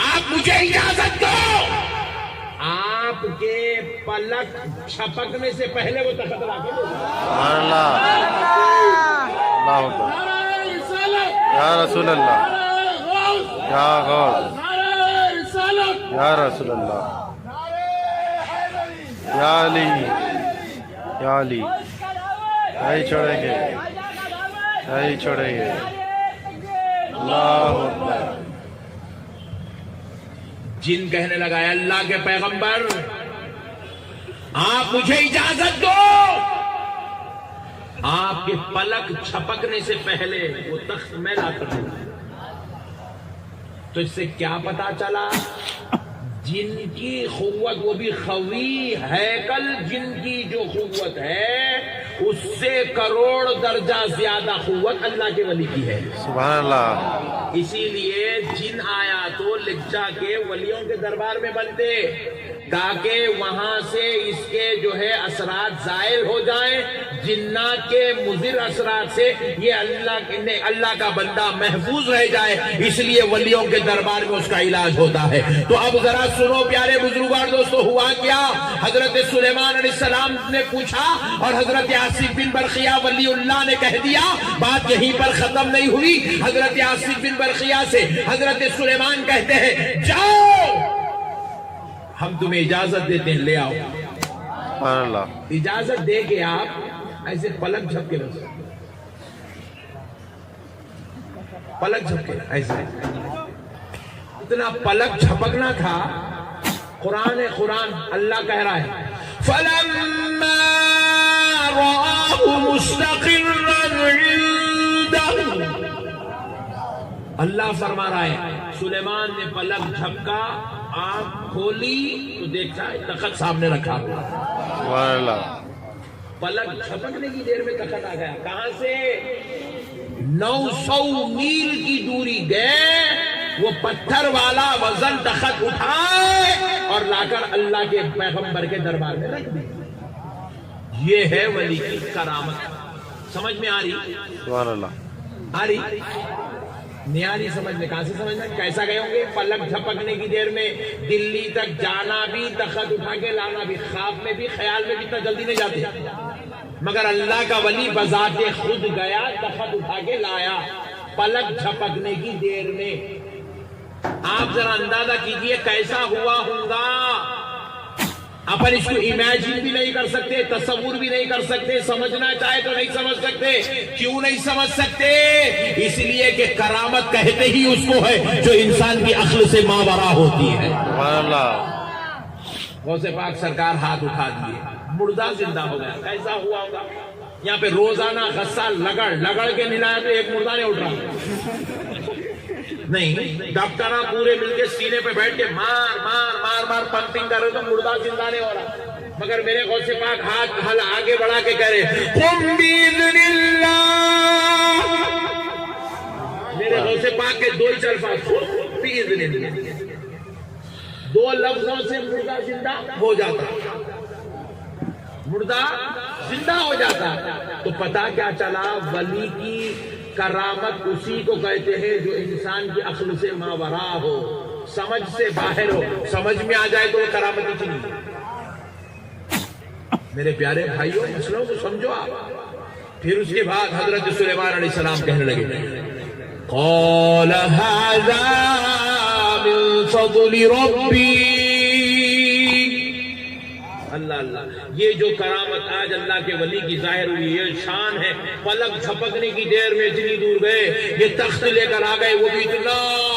آپ مجھے اجازت دو، آپ کے پلک چھپکنے سے پہلے وہ تخت لا کے دو۔ سبحان اللہ، اللہ اکبر، یا رسول اللہ، یا غوث، یا رسول اللہ، یا علی، یا علی، نہیں چھوڑیں گے، نہیں چھوڑیں گے، اللہ اکبر۔ جن کہنے لگا اے اللہ کے پیغمبر آپ مجھے اجازت دو، آپ کے پلک چھپکنے سے پہلے وہ تخت میں لا کر دوں۔ تو اس سے کیا پتا چلا؟ جن کی قوت، وہ بھی خوی ہیکل جن کی جو قوت ہے اس سے کروڑ درجہ زیادہ قوت اللہ کے ولی کی ہے، سبحان اللہ۔ اسی لیے جن آیا تو لکھ جا کے ولیوں کے دربار میں بنتے تاکہ وہاں سے اس کے جو ہے اثرات زائل ہو جائیں، جنات کے مضر اثرات سے یہ اللہ کا بندہ محفوظ رہ جائے، اس لیے ولیوں کے دربار میں اس کا علاج ہوتا ہے۔ تو اب ذرا سنو پیارے بزرگوں دوستو، ہوا کیا؟ حضرت سلیمان علیہ السلام نے پوچھا اور حضرت آصف بن برخیہ ولی اللہ نے کہہ دیا۔ بات یہیں پر ختم نہیں ہوئی، حضرت آصف بن برخیہ سے حضرت سلیمان کہتے ہیں جاؤ ہم تمہیں اجازت دیتے ہیں، لے آؤ۔ سبحان اللہ، اجازت دے کے آپ ایسے پلک جھپکے بس، پلک جھپکے ایسے اتنا پلک جھپکنا تھا۔ قرآن اللہ کہہ رہا ہے فَلَمَّا رَآهُ مُسْتَقِرًّا عِندَهُ، اللہ فرما رہا ہے سلیمان نے پلک جھپکا، آنکھ کھولی تو دیکھا تخت سامنے رکھا ہوا۔ سبحان اللہ، پلک جھپکنے کی دیر میں تخت آ گیا۔ کہاں سے؟ 900 میل کی دوری گئے، وہ پتھر والا وزن تخت اٹھائے اور لا کر اللہ کے پیغمبر کے دربار میں رکھ دی۔ یہ ہے ولی کی کرامت۔ سمجھ میں آ رہی؟ سبحان اللہ، آ رہی؟ نہیں آ رہی سمجھ میں؟ کہاں سے سمجھنا؟ کیسا گئے ہوں گے؟ پلک جھپکنے کی دیر میں دلی تک جانا بھی، تخت اٹھا کے لانا بھی، خواب میں بھی، خیال میں بھی اتنا جلدی نہیں جاتے، مگر اللہ کا ولی بذات خود گیا، تخت اٹھا کے لایا پلک جھپکنے کی دیر میں۔ آپ ذرا اندازہ کیجئے کیسا ہوا ہوگا۔ اپن اس کو امیجن بھی نہیں کر سکتے، تصور بھی نہیں کر سکتے، سمجھنا چاہے تو نہیں سمجھ سکتے۔ کیوں نہیں سمجھ سکتے؟ اس لیے کہ کرامت کہتے ہی اس کو ہے جو انسان کی عقل سے ماورا ہوتی ہے۔ سبحان اللہ، غوث پاک سرکار ہاتھ اٹھا دیے، مردہ زندہ ہو گیا۔ کیسا ہوا ہوگا؟ یہاں پہ روزانہ غصہ لگڑ کے نلایا تو ایک مردہ نہیں اٹھ رہا، نہیں، ڈاکٹراں پورے مل کے سینے پہ بیٹھ کے مار پمپنگ کر رہے تو مردہ زندہ نہیں ہو رہا، مگر میرے غوث پاک ہاتھ آگے بڑھا کے کہہ رہے قم باذن اللہ۔ میرے غوث پاک کے دو ہی الفاظ، قم باذن اللہ، دو لفظوں سے مردہ زندہ ہو جاتا، مردہ زندہ ہو جاتا۔ تو پتہ کیا چلا؟ ولی کی کرامت اسی کو کہتے ہیں جو انسان کی عقل سے ماورا ہو، سمجھ سے باہر ہو، سمجھ میں آ جائے تو وہ کرامت ہی نہیں۔ میرے پیارے بھائیوں، مسئلوں کو سمجھو آپ۔ پھر اس کے بعد حضرت سلیمان علیہ السلام کہنے لگے قال هذا من فضل ربی، اللہ یہ جو کرامت آج اللہ کے ولی کی ظاہر ہوئی، یہ شان ہے۔ پلک جھپکنے کی دیر میں اتنی دور گئے، یہ تخت لے کر آ گئے، وہ بھی اتنا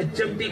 HMT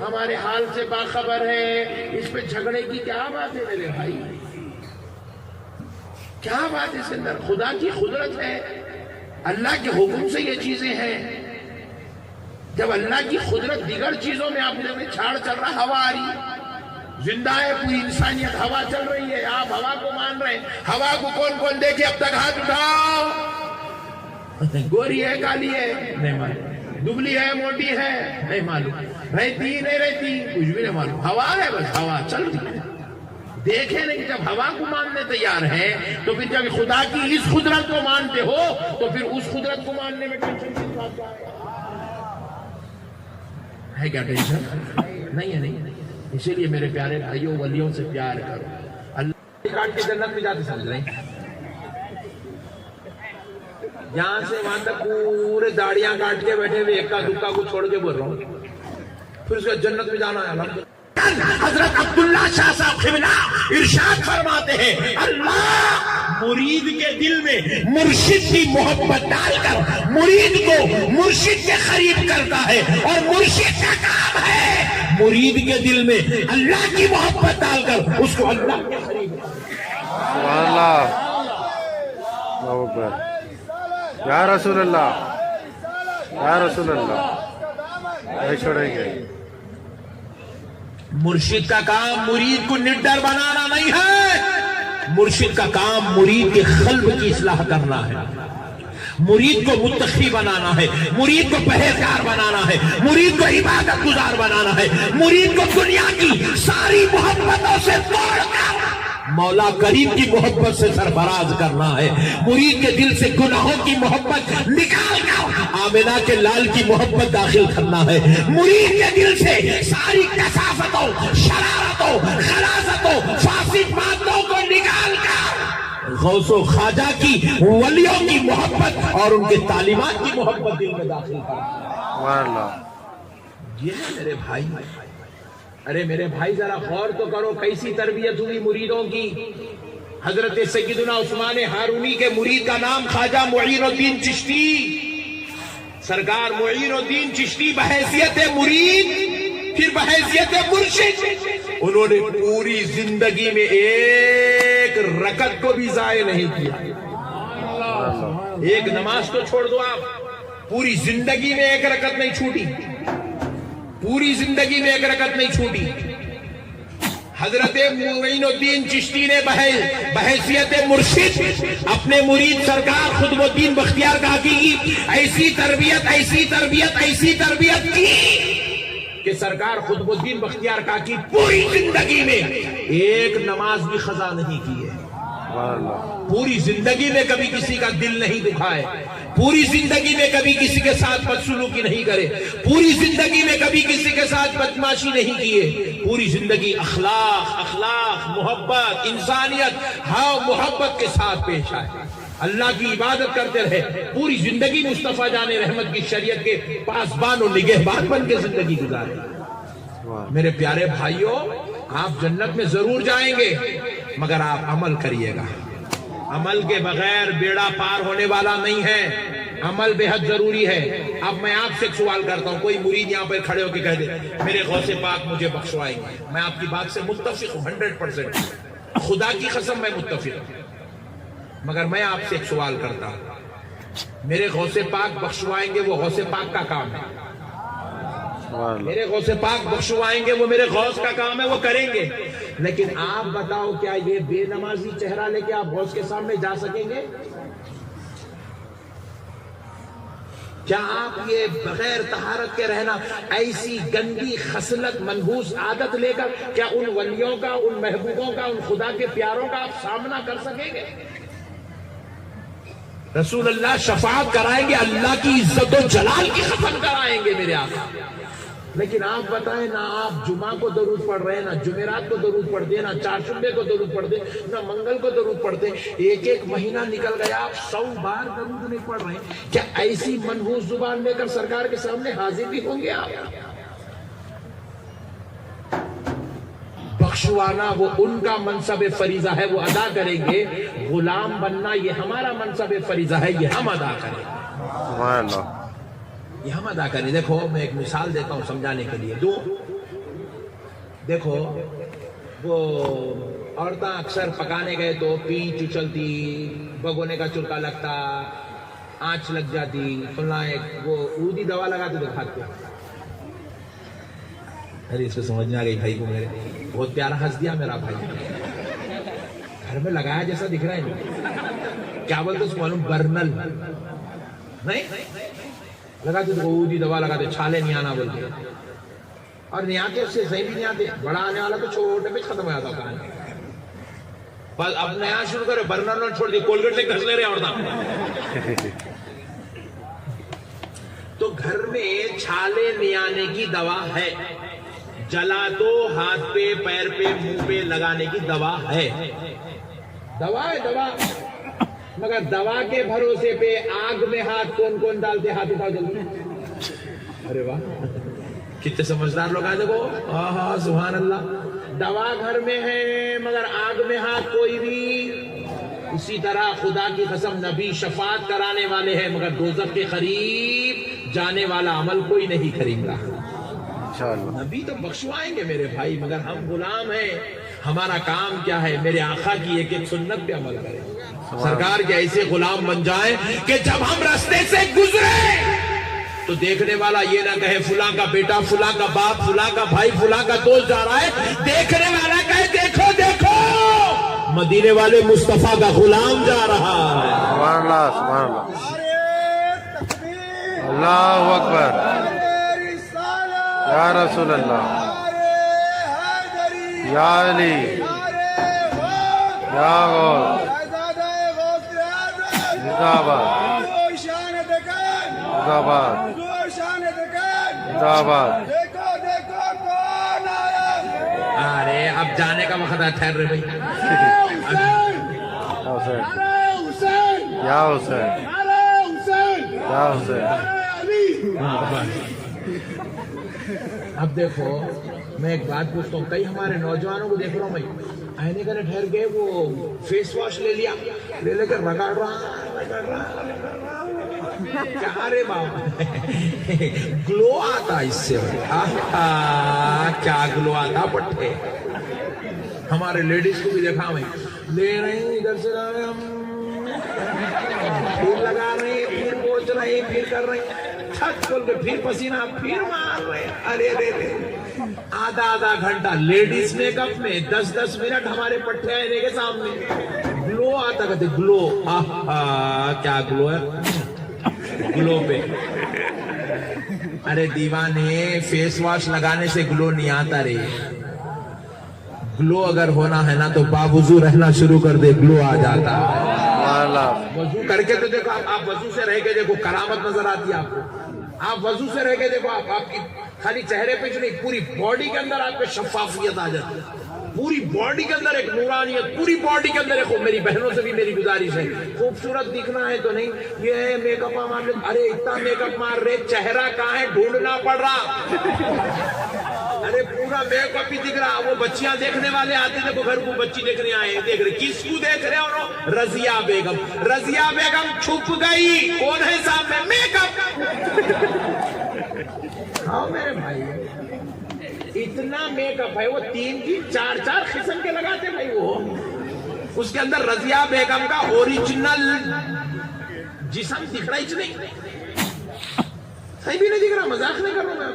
ہمارے حال سے باخبر ہے، اس پہ جھگڑے کی کیا بات ہے میرے بھائی؟ کیا بات ہے اس کے اندر؟ خدا کی قدرت ہے، اللہ کے حکم سے یہ چیزیں ہیں۔ جب اللہ کی قدرت دیگر چیزوں میں آپ نے چھاڑ چل رہا، ہوا آ رہی، زندہ ہے پوری انسانیت، ہوا چل رہی ہے، آپ ہوا کو مان رہے ہیں۔ ہوا کو کون کون دیکھے اب تک؟ ہاتھ اٹھاؤ۔ گوری ہے، کالی ہے، نہیں معلوم، دبلی ہے، موٹی ہے، نہیں معلوم، رہتی نہیں رہتی، کچھ بھی نہیں معلوم، ہوا ہے، بس ہوا چل رہی ہے۔ دیکھیں نہیں، جب ہوا کو ماننے تیار ہے تو پھر جب خدا کی اس قدرت کو مانتے ہو تو پھر اس قدرت کو ماننے میں ٹینشن کس بات کا ہے؟ کیا ٹینشن؟ نہیں ہے، نہیں۔ اسی لیے میرے پیارے بھائیوں، ولیوں سے پیار کرو۔ اللہ کاٹ کے جنت میں جاتے سمجھ رہے ہیں؟ یہاں سے وہاں تک پورے داڑیاں کاٹ کے بیٹھے ہوئے، ایک کا دکا کو چھوڑ کے بول رہا ہوں، پھر اس کا جنت میں جانا ہے۔ الحمدللہ حضرت عبداللہ شاہ صاحب قبلہ ارشاد فرماتے ہیں، اللہ مرید کے دل میں مرشد کی محبت ڈال کر مرید کو مرشد کے قریب کرتا ہے، اور مرشد کا کام ہے مرید کے دل میں اللہ کی محبت ڈال کر اس کو اللہ کے قریب کرتا ہے۔ سبحان اللہ، اللہ اکبر، یا رسول اللہ، یا رسول اللہ، نہیں چھوڑیں گے۔ مرشد کا کام مرید کو نڈر بنانا نہیں ہے، مرشد کا کام مرید کے قلب کی اصلاح کرنا ہے، مرید کو متقی بنانا ہے، مرید کو پرہیزگار بنانا ہے، مرید کو عبادت گزار بنانا ہے، مرید کو دنیا کی ساری محبتوں سے توڑ کر مولا کریم کی محبت سے سرفراز کرنا ہے، مرید کے دل سے گناہوں کی محبت نکال کر آمنہ کے لال کی محبت داخل کرنا ہے، مرید کے دل سے ساری کثافتوں، شرارتوں، خلاصتوں، فاسد باتوں کو نکال کر غوث و خواجہ کی ولیوں کی محبت اور ان کے تعلیمات کی محبت دل میں داخل کرنا۔ سبحان اللہ۔ یہ ہے میرے بھائی، ارے میرے بھائی ذرا غور تو کرو، کیسی تربیت ہوئی مریدوں کی۔ حضرت سیدنا عثمان ہارونی کے مرید کا نام خواجہ معین الدین چشتی، سرکار معین الدین چشتی بحیثیت مرید پھر بحیثیت مرشد، انہوں نے پوری زندگی میں ایک رکعت کو بھی ضائع نہیں کیا، ایک نماز تو چھوڑ دو آپ، پوری زندگی میں ایک رکعت نہیں چھوٹی، پوری زندگی میں ایک رکعت نہیں چھوٹی۔ حضرت معین الدین چشتی نے بحیثیت مرشد اپنے مرید سرکار قطب الدین بختیار کاکی کی ایسی تربیت ایسی تربیت ایسی تربیت کی کہ سرکار قطب الدین بختیار کاکی پوری زندگی میں ایک نماز بھی قضا نہیں کی ہے، پوری زندگی میں کبھی کسی کا دل نہیں دکھائے، پوری زندگی میں کبھی کسی کے ساتھ بدسلوکی نہیں کرے، پوری زندگی میں کبھی کسی کے ساتھ بدماشی نہیں کیے، پوری زندگی اخلاق محبت انسانیت ہاں محبت کے ساتھ پیش آئے، اللہ کی عبادت کرتے رہے، پوری زندگی مصطفیٰ جان رحمت کی شریعت کے پاسبان و نگہبان بن کے زندگی گزارے۔ میرے پیارے بھائیوں، آپ جنت میں ضرور جائیں گے مگر آپ عمل کریے گا، عمل کے بغیر بیڑا پار ہونے والا نہیں ہے، عمل بے حد ضروری ہے۔ اب میں آپ سے ایک سوال کرتا ہوں، کوئی مرید یہاں پر کھڑے ہو کے کہہ دے میرے غوث پاک مجھے بخشوائیں گے، میں آپ کی بات سے متفق ہوں 100%، خدا کی قسم میں متفق ہوں، مگر میں آپ سے ایک سوال کرتا ہوں، میرے غوث پاک بخشوائیں گے وہ غوث پاک کا کام ہے، میرے غوث پاک بخشوائیں گے وہ میرے غوث کا کام ہے، وہ کریں گے، لیکن آپ بتاؤ کیا یہ بے نمازی چہرہ لے کے آپ غوث کے سامنے جا سکیں گے؟ کیا آپ یہ بغیر طہارت کے رہنا، ایسی گندی خصلت منحوس عادت لے کر کیا ان ولیوں کا، ان محبوبوں کا، ان خدا کے پیاروں کا آپ سامنا کر سکیں گے؟ رسول اللہ شفاعت کرائیں گے، اللہ کی عزت و جلال کی قسم کرائیں گے میرے آقا، لیکن آپ بتائیں نہ آپ جمعہ کو درود پڑھ رہے ہیں، نہ جمعرات کو درود پڑھتے ہیں، نہ چہارشنبے کو درود پڑھتے ہیں، نہ منگل کو درود پڑھتے ہیں، ایک مہینہ نکل گیا آپ 100 بار درود نہیں پڑھ رہے ہیں، کیا ایسی منحوس زبان لے کر سرکار کے سامنے حاضر بھی ہوں گے آپ؟ بخشوانا وہ ان کا منصب فریضہ ہے، وہ ادا کریں گے، غلام بننا یہ ہمارا منصب فریضہ ہے، یہ ہم ادا کریں گے، سبحان اللہ، یہ ہم ادا کریں۔ دیکھو میں ایک مثال دیتا ہوں سمجھانے کے لیے، دیکھو وہ عورتیں اکثر پکانے گئے تو پیچ اچلتی، بگونے کا چرکا لگتا، آنچ لگ جاتی، فلاں وہ اودی دوا لگاتے تو کھاتے. ارے اس کو سمجھ میں آ گئی بھائی کو میرے، بہت پیارا ہنس دیا میرا بھائی. گھر میں لگایا جیسا دکھ رہا ہے، کیا بولتے اس کو معلوم؟ برنل نہیں لگاتے تو اودی دوا لگاتے، چھالے نہیں آنا بولتے. اور نہیں آتے اس سے صحیح بھی نہیں آتے. بڑا آنے والا تو چھوٹے پہ ختم ہو جاتا تھا. بس اب نیا شروع کرے، برنر چھوڑ دی، کولگیٹ سے گھس لے رہے عورتیں. تو گھر میں چھالے نہیں آنے کی دوا ہے، جلا دو، ہاتھ پہ، پیر پہ، منہ پہ لگانے کی دوا ہے. دوا ہے دوا. مگر دوا کے بھروسے پہ آگ میں ہاتھ کون کون ڈالتے؟ ہاتھ اٹھا جلدی. ارے واہ کتنے سمجھدار لوگ آ. دیکھو ہاں سبحان اللہ. دوا گھر میں ہے مگر آگ میں ہاتھ کوئی بھی. اسی طرح خدا کی قسم نبی شفاعت کرانے والے ہیں مگر دوزخ کے قریب جانے والا عمل کوئی نہیں کرے گا. نبی تو بخشوائیں گے میرے بھائی، مگر ہم غلام ہیں. ہمارا کام کیا ہے؟ میرے آقا کی ایک ایک سنت پہ عمل کریں. سرکار کے ایسے غلام بن جائیں کہ جب ہم راستے سے گزرے تو دیکھنے والا یہ نہ کہے فلاں کا بیٹا، فلاں کا باپ، فلاں کا بھائی، فلاں کا دوست جا رہا ہے. دیکھنے والا کہے دیکھو دیکھو مدینے والے مصطفیٰ کا غلام جا رہا ہے. سبحان اللہ سبحان اللہ. اللہ اکبر. یا رسول اللہ، یا علی، یا غوث، زندہ باد، زندہ باد، زندہ باد. ارے اب جانے کا وقت ہے، ٹھہر رہے بھائی. یا حسین، یا حسین. اب دیکھو میں ایک بات پوچھتا ہوں، کئی ہمارے نوجوانوں کو دیکھ رہا ہوں میں، آئینے کا ٹھہر گئے وہ فیس واش لے لیا، لے کر رگڑ رہا. کیا رے بابا گلو آتا اس سے، کیا گلو آتا پٹھے. ہمارے لیڈیز کو بھی دیکھا میں، لے رہے ہیں ادھر سے لا رہے ہم، پھر لگا رہے ہیں، پھر پوچھ رہے ہیں، پھر کر رہے ہیں، چھت کھول کے پھر پسینہ پھر مار رہے ہیں. ارے رے رے آدھا گھنٹہ لیڈیز میک اپ میں 10 منٹ ہمارے پٹھے آنے کے سامنے گلو آتا. کہتے گلو، کیا گلو ہے گلو پہ. ارے دیوانے فیس واش لگانے سے گلو نہیں آتا رے. گلو اگر ہونا ہے نا تو باوضو رہنا شروع کر دے، گلو آ جاتا. وضو کر کے تو دیکھو، آپ وضو سے رہ کے دیکھو کرامت نظر آتی ہے آپ کو. آپ وضو سے رہ کے دیکھو، آپ کی خالی چہرے پہ جو نہیں پوری باڈی کے اندر آپ کو شفافیت آ جاتی ہے. پوری باڈی کے اندر ایک نورانیت، پوری باڈی کے اندر ایک. میری بہنوں سے بھی میری گزارش ہے، خوبصورت دکھنا ہے تو نہیں یہ میک اپ مار لے. ارے اتنا میک اپ مار رہے، چہرہ کہاں ہے ڈھونڈنا پڑ رہا. ارے پورا میک اپ ہی دکھ رہا. وہ بچیاں دیکھنے والے آتے دیکھو گھر کو، بچی دیکھنے آئے، دیکھ رہے کس کو دیکھ رہے ہیں؟ رضیہ بیگم. رضیہ بیگم چھپ گئی، کون ہے سامنے؟ Make up. ہاں میرے بھائی اتنا میک اپ ہے، وہ 3 4 قسم کے لگاتے بھائی. وہ اس کے اندر رضیہ بیگم کا اوریجنل جسم دکھ رہا ہی نہیں، صحیح بھی نہیں دکھ رہا، مذاق نہیں کر رہا میں،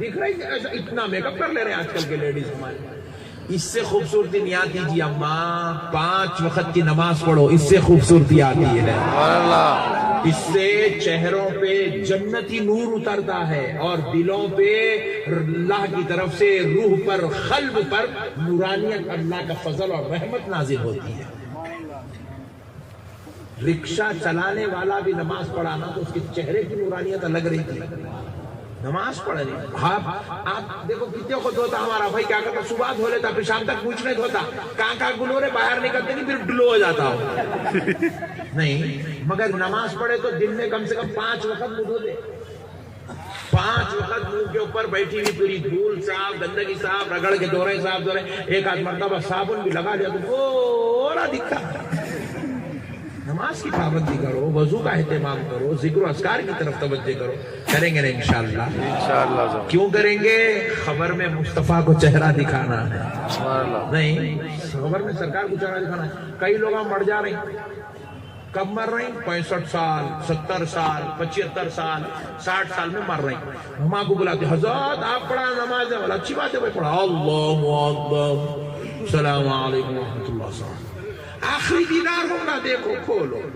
دکھ رہا ہے. اتنا میک اپ کر لے رہے ہیں آج کل کے لیڈیز ہمارے. اس سے خوبصورتی نہیں آتی جی اماں. 5 وقت کی نماز پڑھو، اس سے خوبصورتی آتی ہے. اس سے چہروں پہ جنتی نور اترتا ہے اور دلوں پہ اللہ کی طرف سے روح پر، قلب پر نورانیت، اللہ کا فضل اور رحمت نازل ہوتی ہے. رکشہ چلانے والا بھی نماز پڑھانا تو اس کے چہرے کی نورانیت الگ رہی تھی. نماز پڑھ رہی. آپ دیکھو کتنے خود ہوتا ہمارا بھائی، کیا کرتا صبح دھو لیتا پھر شام تک کچھ نہیں دھوتا، کہاں گلورے باہر نکلتے نہیں پھر ڈلو ہو جاتا ہو نہیں. مگر نماز پڑھے تو دن میں کم سے کم 5 وقت منہ دھو دے. 5 وقت منہ کے اوپر بیٹھی ہوئی پوری دھول صاف، گندگی صاف، رگڑ کے دھو رہے، صاف دھو رہے. ایک آدھ مرتبہ صابن بھی لگا لیا تو پورا دکھتا. نماز کی پابندی کرو، وضو کا اہتمام کرو، ذکر و اذکار کی طرف توجہ کرو. کریں گے نا انشاءاللہ؟ انشاءاللہ. کیوں کریں گے؟ خبر میں مصطفیٰ کو چہرہ دکھانا ہے. نہیں، خبر میں سرکار کو چہرہ دکھانا ہے. کئی لوگ مر جا رہے ہیں. کب مر رہے ہیں؟ 65 سال، 70 سال، 75 سال، 60 سال میں مر رہے ہیں. ہم آپ کو بلاتے حضرت آپ پڑھا نماز ہے. بولا اچھی بات ہے بھائی، پڑھا. اللہ اکبر، السلام علیکم ورحمۃ اللہ وبرکاتہ. آخری دیدار ہوگا، دیکھو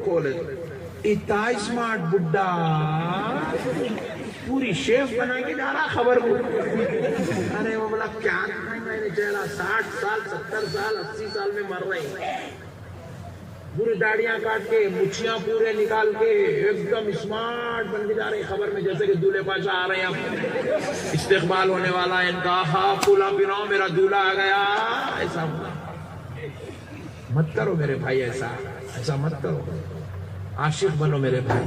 کھولے اتنا اسمارٹ بڈھا پوری شیف بنا کے جا رہا خبر کو. ارے وہ بولا کیا میں نے چہرہ 60 سال 70 سال 80 سال میں مر رہے ہیں. پورے داڑیاں کاٹ کے مچھیاں پورے نکال کے ایک دم اسمارٹ بن کے جا رہے ہیں خبر میں، جیسے کہ دولہے پاشا آ رہے ہیں، استقبال ہونے والا ہے ان کا. ہاں پھولا پھراؤ میرا دولہا آ گیا. ایسا مت کرو میرے بھائی، ایسا مت کرو. عاشق بنو میرے بھائی،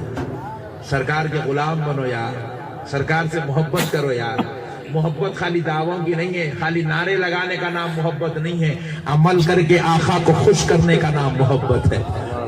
سرکار کے غلام بنو یار، سرکار سے محبت کرو یار. محبت خالی دعووں کی نہیں ہے، خالی نعرے لگانے کا نام محبت نہیں ہے. عمل کر کے آقا کو خوش کرنے کا نام محبت ہے.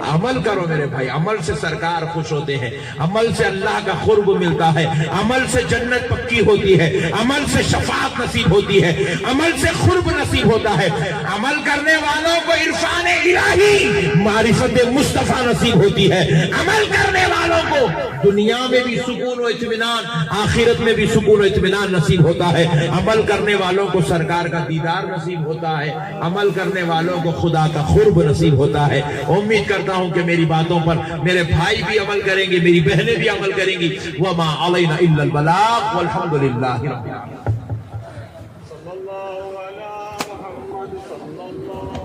عمل کرو میرے بھائی، عمل سے سرکار خوش ہوتے ہیں، عمل سے اللہ کا قرب ملتا ہے، عمل سے جنت پکی ہوتی ہے، عمل سے شفاعت نصیب ہوتی ہے، عمل سے قرب نصیب ہوتا ہے. عمل کرنے والوں کو عرفان الہی معرفت مصطفیٰ نصیب ہوتی ہے. عمل کرنے والوں کو دنیا میں بھی سکون و اطمینان، آخرت میں بھی سکون و اطمینان نصیب ہوتا ہے. عمل کرنے والوں کو سرکار کا دیدار نصیب ہوتا ہے. عمل کرنے والوں کو خدا کا قرب نصیب ہوتا ہے. امید کرتا ہوں کہ میری باتوں پر میرے بھائی بھی عمل کریں گے، میری بہنیں بھی عمل کریں گی. وما علینا الا البلاغ والحمد للہ رب العالمین. صلی اللہ علی محمد صلی اللہ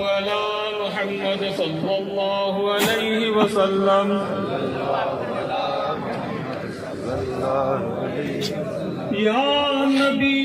علی محمد صلی اللہ علیہ وسلم. یا نبی